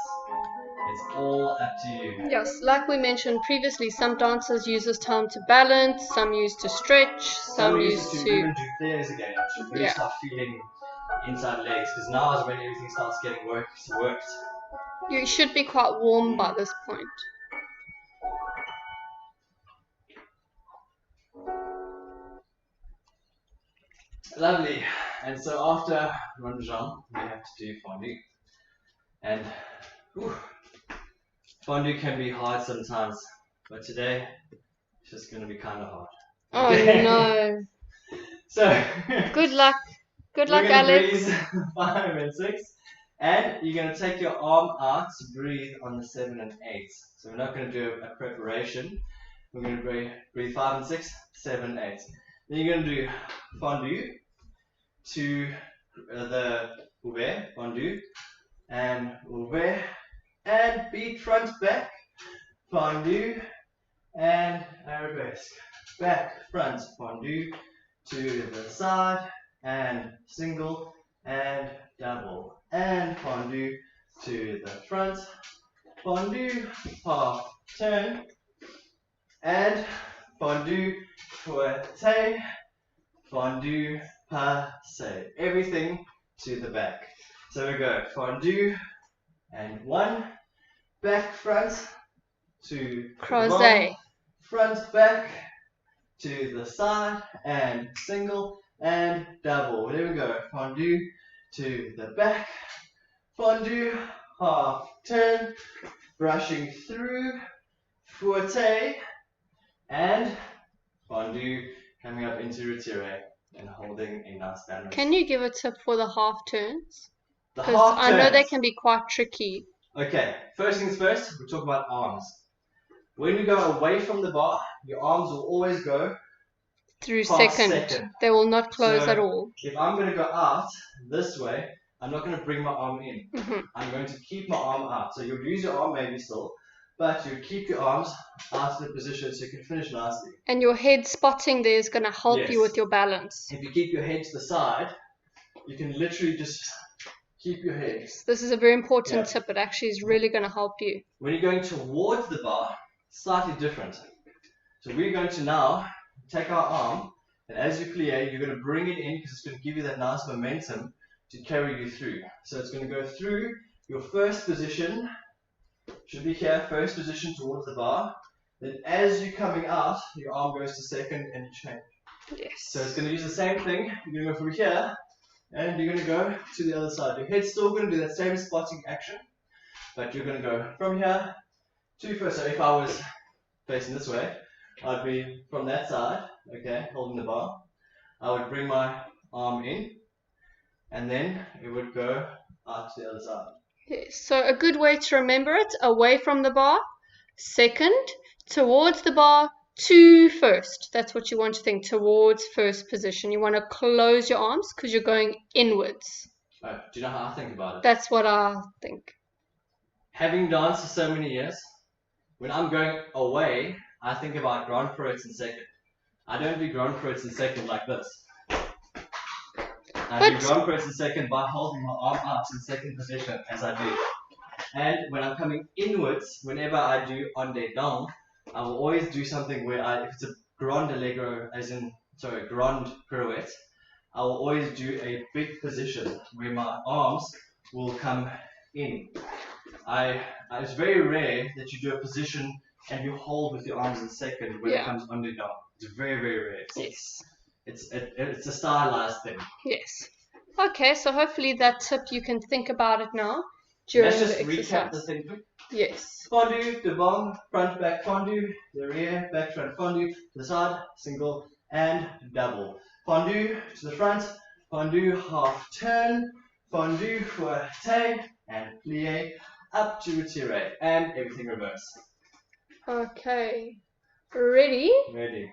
S2: it's all up to you.
S1: Yes, like we mentioned previously, some dancers use this time to balance, some use to stretch, some use to
S2: even do flares again, to really start feeling inside legs, because now is when everything starts getting worked.
S1: You should be quite warm by this point.
S2: Lovely. And so after Ranjan, we have to do fondue. And fondue can be hard sometimes, but today it's just going to be kind of hard.
S1: Oh no.
S2: So
S1: good luck. Good luck, Alex.
S2: Breathe 5 and 6. And you're going to take your arm out to breathe on the 7 and 8. So we're not going to do a preparation. We're going to breathe 5 and 6, 7, 8. Then you're going to do fondue to the ouvert, fondue, and ouvert, and beat front, back, fondue, and arabesque. Back, front, fondue, to the side, and single, and double, and fondue to the front, fondue, half turn, and fondue, fouette, fondue, passe. Everything to the back. So we go fondue, and 1, back, front, to
S1: crochet,
S2: front, back, to the side, and single, and double. There we go. Fondue to the back, fondue, half turn, brushing through, fouette, and fondue coming up into retire and holding a nice balance.
S1: Can you give a tip for the half turns?
S2: Because
S1: I know they can be quite tricky.
S2: Okay, first things first, we'll talk about arms. When you go away from the bar, your arms will always go
S1: through second. They will not close at all.
S2: If I'm going to go out this way, I'm not going to bring my arm in. I'm going to keep my arm out. So you'll use your arm maybe still, but you keep your arms out of the position so you can finish nicely. And
S1: your head spotting there is going to help you with your balance.
S2: If you keep your head to the side, you can literally just keep your head.
S1: This is a very important tip. It actually is really going to help you.
S2: When you're going towards the bar, slightly different. So we're going to now take our arm, and as you plie, you're going to bring it in because it's going to give you that nice momentum to carry you through. So it's going to go through your first position, should be here, first position towards the bar. Then as you're coming out, your arm goes to second and you change.
S1: Yes.
S2: So it's going to use the same thing. You're going to go from here and you're going to go to the other side. Your head's still going to do that same spotting action, but you're going to go from here to first. So if I was facing this way, I'd be from that side, okay, holding the bar. I would bring my arm in and then it would go out to the other side.
S1: Yes. So a good way to remember it: away from the bar, second, towards the bar, to first. That's what you want to think, towards first position. You want to close your arms because you're going inwards.
S2: Oh, do you know how I think about it?
S1: That's what I think.
S2: Having danced for so many years, when I'm going away, I think about grand fruits in second. I don't do grand fruits in second like this. I do grand fruits in second by holding my arm out in second position as I do. And when I'm coming inwards, whenever I do on the down, I will always do something where if it's a grand allegro, grand pirouette, I will always do a big position where my arms will come in. It's very rare that you do a position and you hold with your arms in second when it comes under down. It's very, very rare. It's a stylized thing.
S1: Yes. Okay, so hopefully that tip you can think about it now during the exercise.
S2: Let's just recap the thing.
S1: Yes.
S2: Fondue, devant, front, back, fondue, derrière, back, front, fondue, to the side, single, and double. Fondue to the front, fondue, half turn, fondue, fouetté, and plié, up to retiré, and everything reverse.
S1: Okay. Ready?
S2: Ready.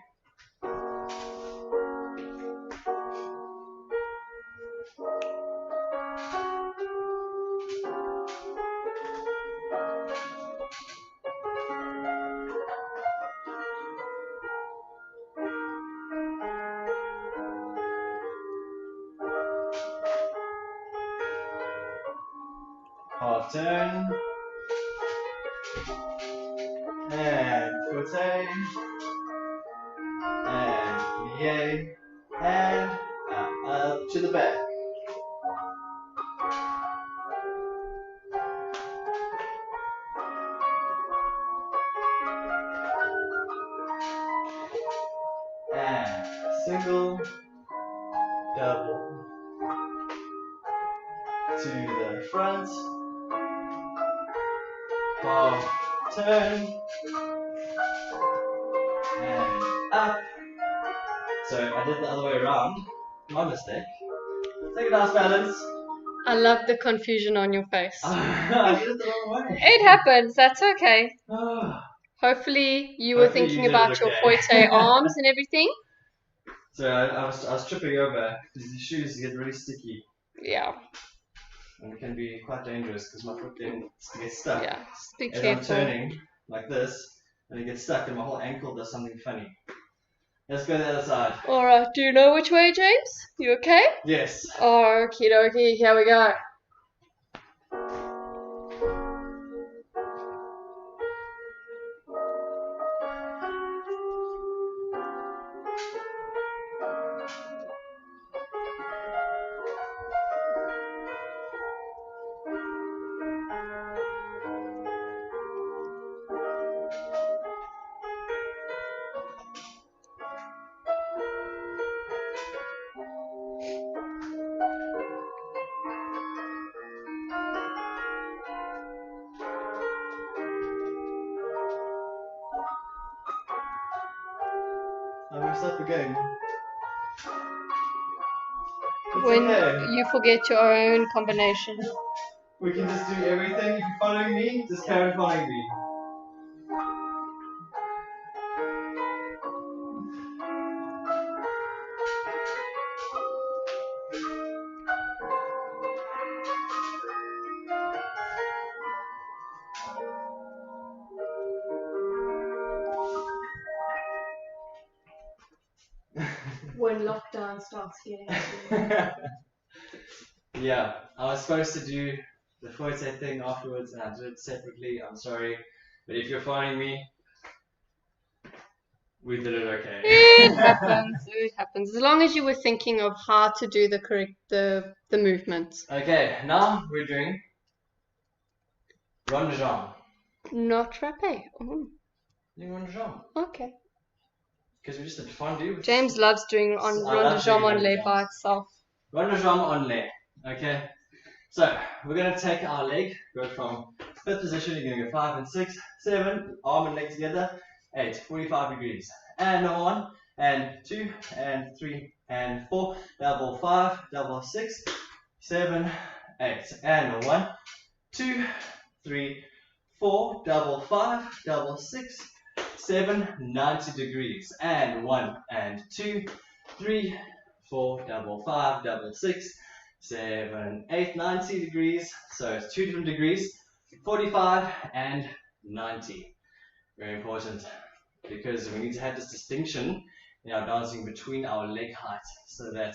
S2: Half turn, and fouetté, and plié, and up to the back. And single, double, to the front, half turn, and up. So I did the other way around, my mistake. Take a nice balance.
S1: I love the confusion on your face.
S2: I did it the wrong way.
S1: It happens, that's okay. Hopefully you were thinking about your fouetté arms and everything.
S2: So I was tripping over because these shoes get really sticky.
S1: Yeah.
S2: And it can be quite dangerous because my foot then gets stuck.
S1: Yeah, just be
S2: As
S1: careful.
S2: I'm turning like this, and it gets stuck and my whole ankle does something funny. Let's go to the other side.
S1: Alright, do you know which way, James? You okay?
S2: Yes.
S1: Okie dokie, here we go.
S2: I messed up again. It's
S1: When
S2: okay.
S1: you forget your own combination.
S2: We can just do everything. If you're following me, just carry on following me.
S1: When lockdown starts getting
S2: Yeah, I was supposed to do the fouetté thing afterwards and I did it separately. I'm sorry. But if you're following me, We did it okay.
S1: It happens. It happens. As long as you were thinking of how to do the movements.
S2: Okay, now we're doing rond de jambe.
S1: Not frappe. Oh,
S2: Doing rond de jambe.
S1: okay.
S2: Because we just did fondue.
S1: James loves doing
S2: I
S1: rond de
S2: love
S1: jambe
S2: doing
S1: on
S2: rond de
S1: lay
S2: jambe.
S1: by itself.
S2: Rond de jambe on leg. Okay. So we're gonna take our leg, go from fifth position, you're gonna go 5 and 6, 7, arm and leg together, 8, 45 degrees. And 1, and 2, and 3, and 4, double 5, double 6, 7, 8. And 1, 2, 3, 4, double 5, double 6, 7, 90 degrees. And 1, and 2, 3, 4, double 5, double 6, 7, 8, 90 degrees. So it's 2 different degrees, 45 and 90. Very important, because we need to have this distinction in our dancing between our leg height, so that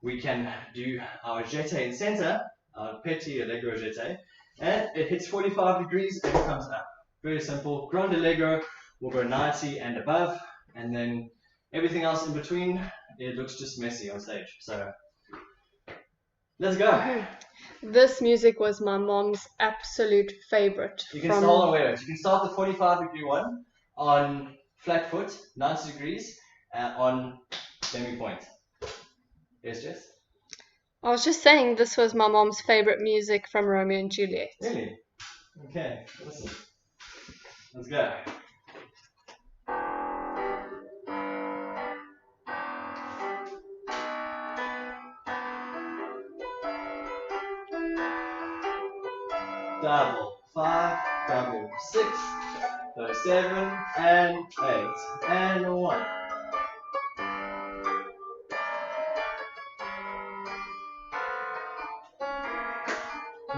S2: we can do our jeté in center, our petit allegro jeté, and it hits 45 degrees and it comes up. Very simple. Grande allegro will go 90 and above, and then everything else in between, it looks just messy on stage. So let's go.
S1: This music was my mom's absolute favorite.
S2: You can start, wait, you can start the 45 degree one on flat foot, 90 degrees, on demi point. Yes, Jess?
S1: I was just saying this was my mom's favorite music from Romeo and Juliet.
S2: Really? Okay, listen. Let's go. Double 5, double 6, so 7 and 8 and 1.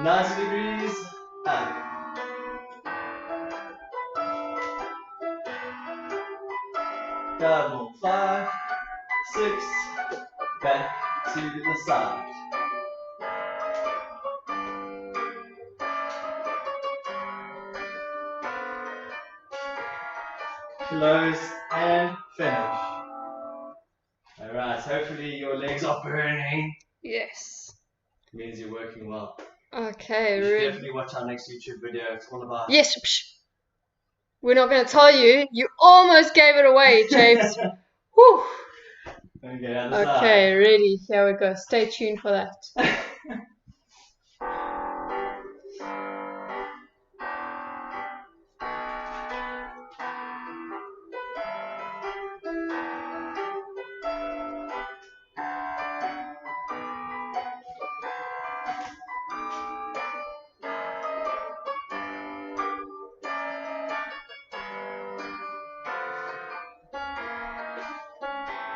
S2: Ninety degrees up. Double 5, 6, back to the side. Close and finish. Alright, hopefully your legs are burning.
S1: Yes.
S2: Means you're working well.
S1: Okay,
S2: You should
S1: really.
S2: definitely watch our next YouTube video. It's all about.
S1: Yes. Psh. We're not going to tell you. You almost gave it away, James. Whew.
S2: Okay, other side.
S1: Okay, ready. Here we go. Stay tuned for that.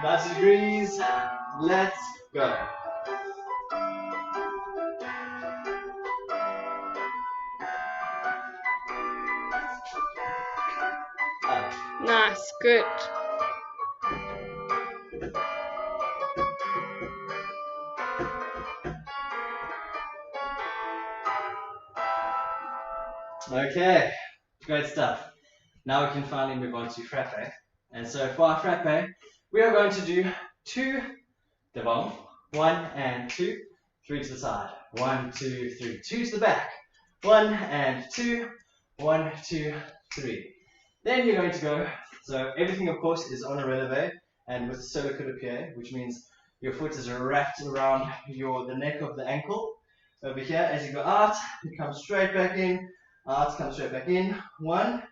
S2: Ninety degrees. Let's go. Up.
S1: Nice. Good.
S2: Okay, great stuff. Now we can finally move on to frappe. And so for our frappe, we are going to do 2 devant, 1 and 2, 3 to the side, 1, 2, 3, 2 to the back, 1 and 2, 1, 2, 3. Then you're going to go, so everything of course is on a releve and with solo coup de pied, which means your foot is wrapped around the neck of the ankle. Over here, as you go out, you come straight back in, out, come straight back in, 1,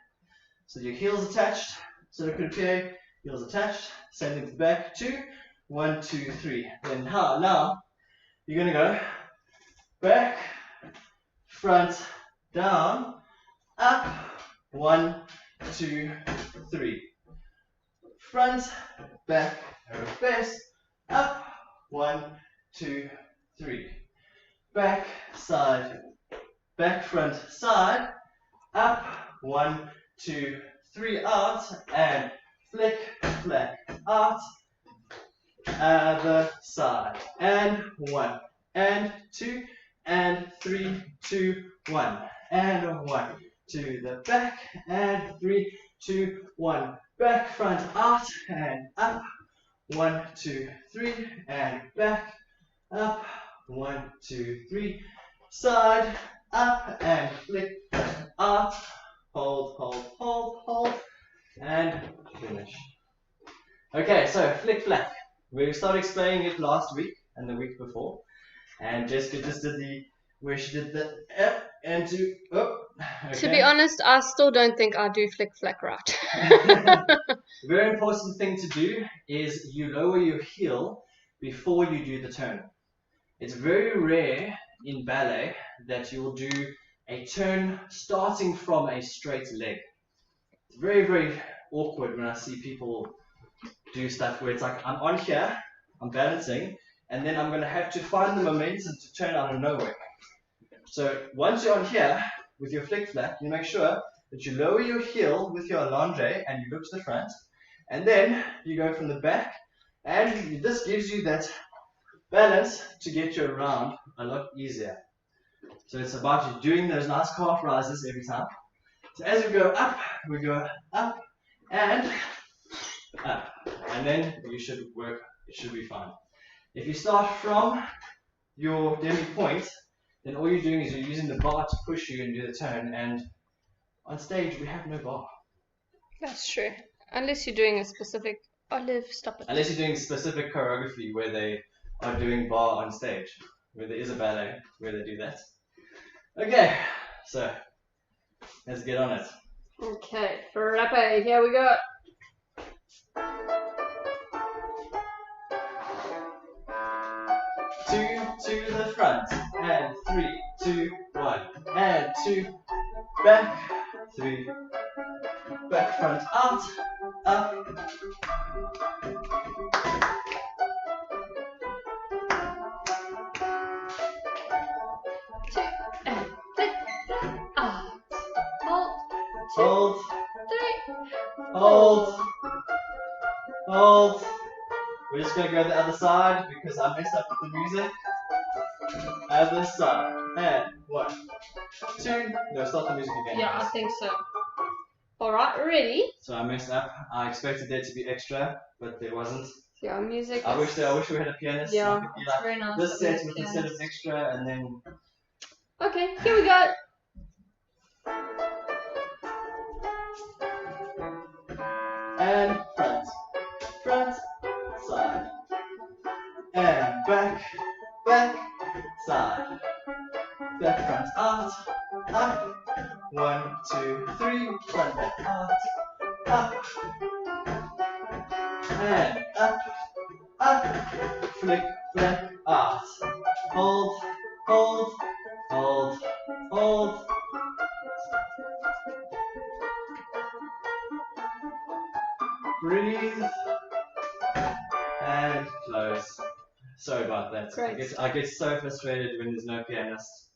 S2: so your heels attached, solo coup de pied, heels attached, same thing to the back, 2, 1, 2, 3. Then now you're going to go back, front, down, up, 1, 2, 3. Front, back, reverse, up, 1, 2, 3. Back, side, back, front, side, up, 1, 2, 3, out, and flick, flick, out, other side, and 1, and 2, and 3, 2, 1, and 1, to the back, and 3, 2, 1, back, front, out, and up. 1, 2, 3, and back, up. 1, 2, 3, side, up, and flick, out. Hold, hold, hold, hold, and finish. Okay, so flick flack. We started explaining it last week and the week before, and Jessica just did the where she did the up and to up. Okay.
S1: To be honest, I still don't think I do flick flack right.
S2: Very important thing to do is you lower your heel before you do the turn. It's very rare in ballet that you'll do a turn starting from a straight leg. It's very, very awkward when I see people do stuff where it's like, I'm on here, I'm balancing, and then I'm going to have to find the momentum to turn out of nowhere. So once you're on here with your flick flack, you make sure that you lower your heel with your allonge and you look to the front, and then you go from the back, and this gives you that balance to get you around a lot easier. So it's about you doing those nice calf rises every time. So as we go up and up, and then you should work, it should be fine. If you start from your demi point, then all you're doing is you're using the bar to push you and do the turn, and on stage we have no bar.
S1: That's true. Unless you're doing a specific Olive, stop it.
S2: Unless you're doing specific choreography where they are doing bar on stage, where there is a ballet where they do that. Okay, so let's get on it.
S1: Okay, frappe, here we go.
S2: Two to the front, and 3, 2, 1, and 2, back, 3, back, front, out, up.
S1: Two, and flick, out, hold, two,
S2: Hold,
S1: 3,
S2: hold, hold. We're just going to go the other side because I messed up with the music. Other side. And 1, 2. No, start the music again.
S1: Yeah, I think so. Alright, ready?
S2: So I messed up. I expected there to be extra, but there wasn't.
S1: Yeah, music.
S2: I wish we had a pianist.
S1: Yeah,
S2: It could be
S1: it's
S2: like
S1: very nice.
S2: this set with instead of extra, and then.
S1: Okay, here we go.
S2: And front, front, side, and back, back, side, back, front, out, up, 1, 2, 3, front, back, out, up, and up, flick, flick, out, hold, hold, hold, hold. Breathe and close. Sorry about that.
S1: Great.
S2: I get so frustrated when there's no pianist.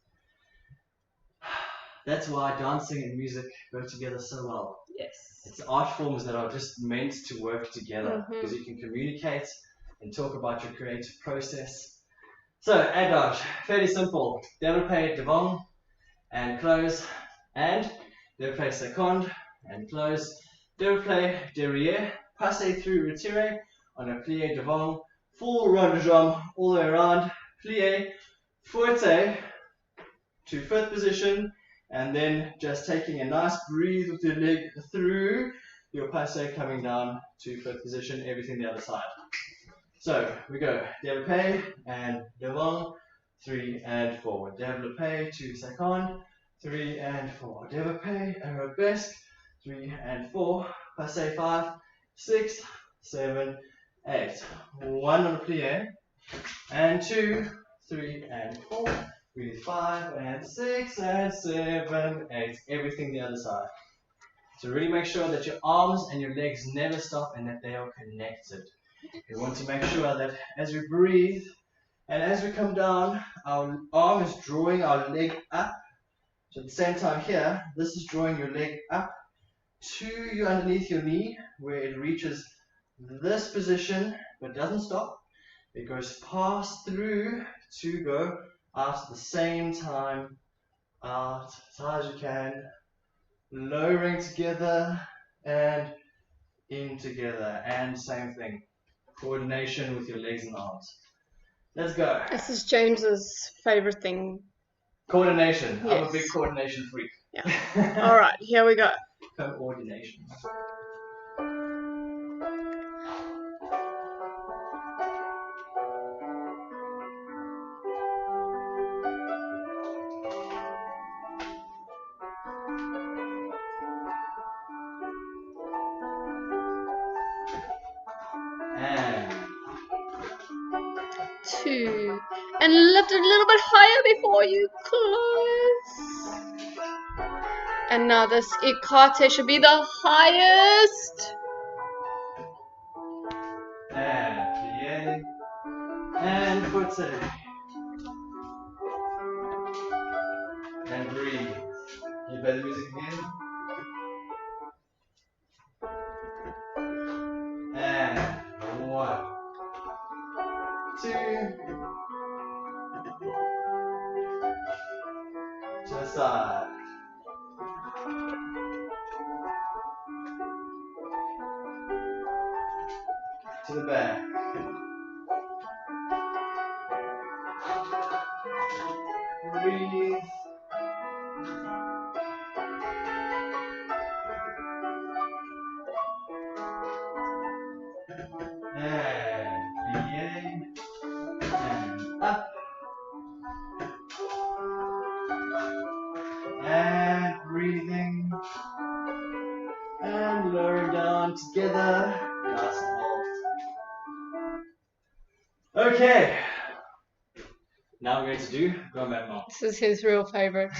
S2: That's why dancing and music go together so well.
S1: Yes.
S2: It's art forms that are just meant to work together because you can communicate and talk about your creative process. So, adage, fairly simple. Développé devant and close, and développé second and close. Développé derrière, passé through retiré on a plié devant, full rond de jambe all the way around, plié, fouetté to fifth position, and then just taking a nice breathe with your leg through your passé coming down to fifth position, everything the other side. So we go développé and devant, 3 and forward, développé to second, 3 and 4, développé, arabesque, 3 and 4, passé 5, 6, 7, 8, 1 on a plié, and 2, 3 and 4, breathe 5 and 6 and 7, 8, everything the other side. So really make sure that your arms and your legs never stop and that they are connected. We want to make sure that as we breathe and as we come down, our arm is drawing our leg up. So at the same time here, this is drawing your leg up to you underneath your knee where it reaches this position but doesn't stop. It goes past through to go out at the same time, out as high as you can, lowering together and in together, and same thing. Coordination with your legs and arms. Let's go.
S1: This is James's favorite thing.
S2: Coordination.
S1: Yes.
S2: I'm a big coordination freak.
S1: Yeah. All right, here we go.
S2: Coordination. And
S1: 2. And lift it a little bit higher before you close. And now this écarté should be the highest.
S2: and plie. And côté. And breathe. Can you play the music again? And 1, 2, to the side. To the back. Breathe. And plie. And up. And breathing. And lowering down together. Nice and hold. Okay. Now we're going to do Grand Mom.
S1: This is his real favorite.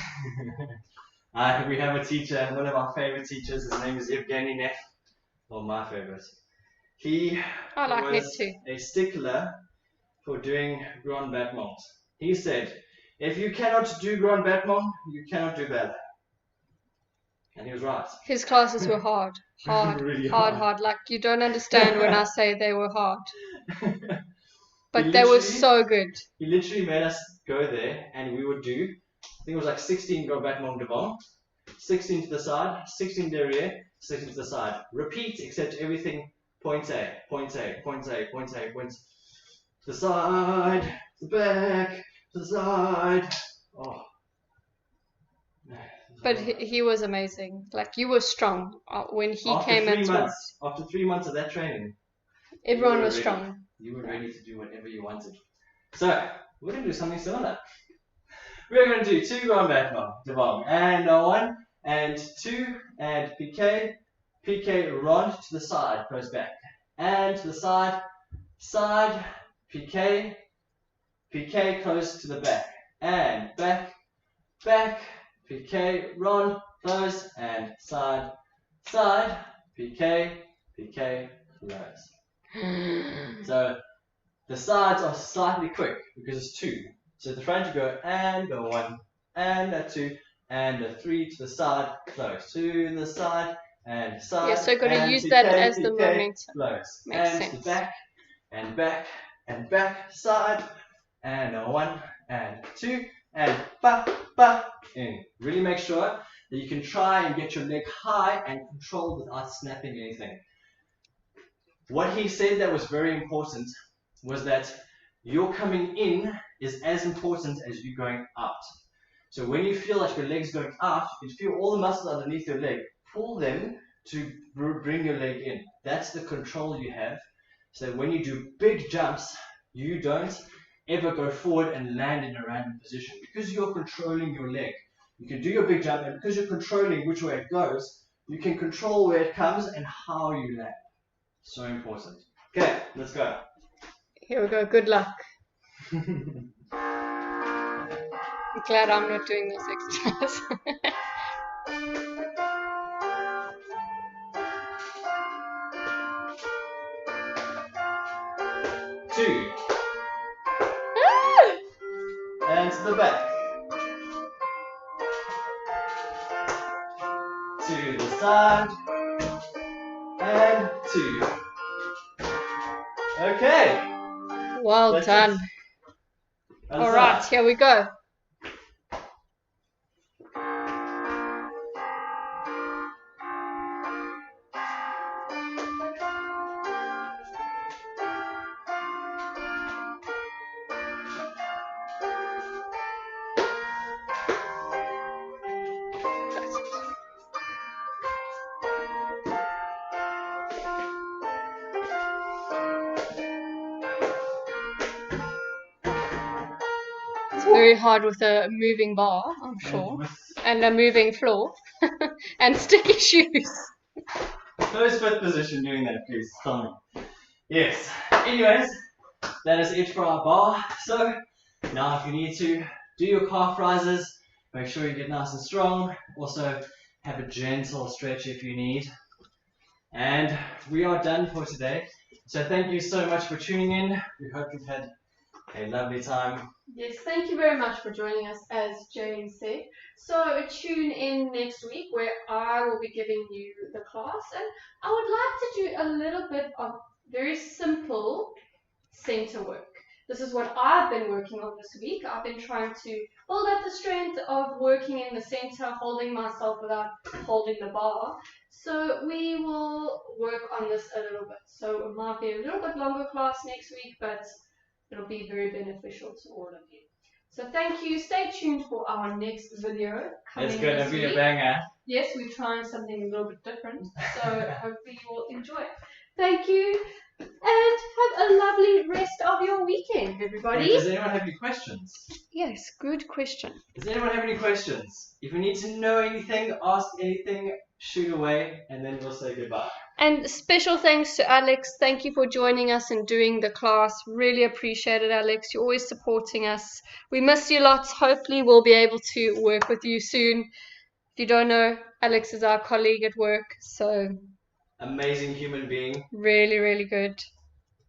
S2: We have a teacher, one of our favorite teachers. His name is Evgeny. Well, my favorite. He
S1: I like it
S2: was
S1: too.
S2: a stickler for doing Grand Battements. He said, if you cannot do Grand Battement, you cannot do ballet. And he was right.
S1: His classes were hard.
S2: Really
S1: hard. Like, you don't understand when I say they were hard. But
S2: He
S1: they were
S2: literally-
S1: so good.
S2: He literally made us go there and we would do, I think it was like 16 Grand Battement devant, 16 to the side, 16 derrière, 16 to the side. Repeat, except everything point A, point A, point A, point A, point to the side, to the back, to the side. Oh.
S1: But he was amazing. Like, you were strong when he
S2: after
S1: came
S2: 3
S1: into
S2: months, after 3 months of that training,
S1: everyone was
S2: ready.
S1: strong.
S2: You were ready to do whatever you wanted. So, we're going to do something similar. We're going to do 2 Grand Battements devant, and 1, and 2, and piqué, piqué, rond to the side, close back, and to the side, side, piqué, piqué, close to the back, and back, back, piqué, rond, close, and side, side, piqué, piqué, close. So the sides are slightly quick because it's 2. So at the front you go and go 1 and a 2 and a 3 to the side, close, 2 to the side and side.
S1: Yeah, so you're going to
S2: and
S1: use
S2: piqué,
S1: that as the
S2: piqué,
S1: momentum.
S2: close.
S1: Makes
S2: and
S1: sense.
S2: to the back and back and back, side and a 1 and 2 and ba in. Really make sure that you can try and get your leg high and controlled without snapping anything. What he said that was very important was that your coming in is as important as you going out. So when you feel like your leg's going out, you can feel all the muscles underneath your leg. Pull them to bring your leg in. That's the control you have. So that when you do big jumps, you don't ever go forward and land in a random position because you're controlling your leg. You can do your big jump, and because you're controlling which way it goes, you can control where it comes and how you land. So important. Okay, let's go.
S1: Here we go. Good luck. I'm glad I'm not doing those extras.
S2: 2 and to the back. To the side and 2. Okay.
S1: Well
S2: That's
S1: done.
S2: it.
S1: All right, here we go. It's very hard with a moving bar, I'm sure, and a moving floor, and sticky shoes.
S2: Close foot position doing that, please. Tell me. Yes. Anyways, that is it for our bar. So now if you need to do your calf rises, make sure you get nice and strong. Also have a gentle stretch if you need. And we are done for today. So thank you so much for tuning in. We hope you've had a lovely time.
S1: Yes, thank you very much for joining us, as James said. So tune in next week where I will be giving you the class, and I would like to do a little bit of very simple center work. This is what I've been working on this week. I've been trying to build up the strength of working in the center, holding myself without holding the bar. So we will work on this a little bit. So it might be a little bit longer class next week, but it'll be very beneficial to all of you. So thank you. Stay tuned for our next video coming
S2: It's going to be a banger.
S1: Yes, we're trying something a little bit different. So hopefully you will enjoy it. Thank you. And have a lovely rest of your weekend, everybody.
S2: Does anyone have any questions?
S1: Yes, good question.
S2: Does anyone have any questions? If you need to know anything, ask anything, shoot away, and then we'll say goodbye.
S1: And special thanks to Alex. Thank you for joining us and doing the class. Really appreciate it, Alex. You're always supporting us. We miss you lots. Hopefully we'll be able to work with you soon. If you don't know, Alex is our colleague at work, so
S2: amazing human being.
S1: Really, really good.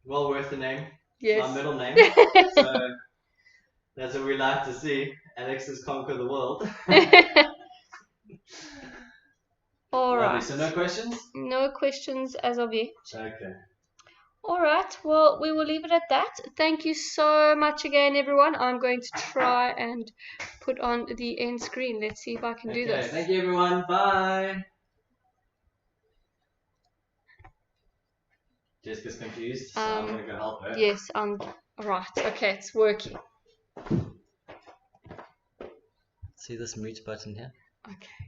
S2: Well worth the name.
S1: Yes.
S2: It's my middle name. So that's what we like to see. Alex has conquered the world.
S1: All right.
S2: So no questions?
S1: No questions as of yet.
S2: Okay.
S1: All right. Well, we will leave it at that. Thank you so much again, everyone. I'm going to try and put on the end screen. Let's see if I can do this.
S2: Thank you, everyone. Bye. Jessica's confused, so I'm going to go help her.
S1: Yes, right. Okay, it's working.
S2: See this mute button here?
S1: Okay.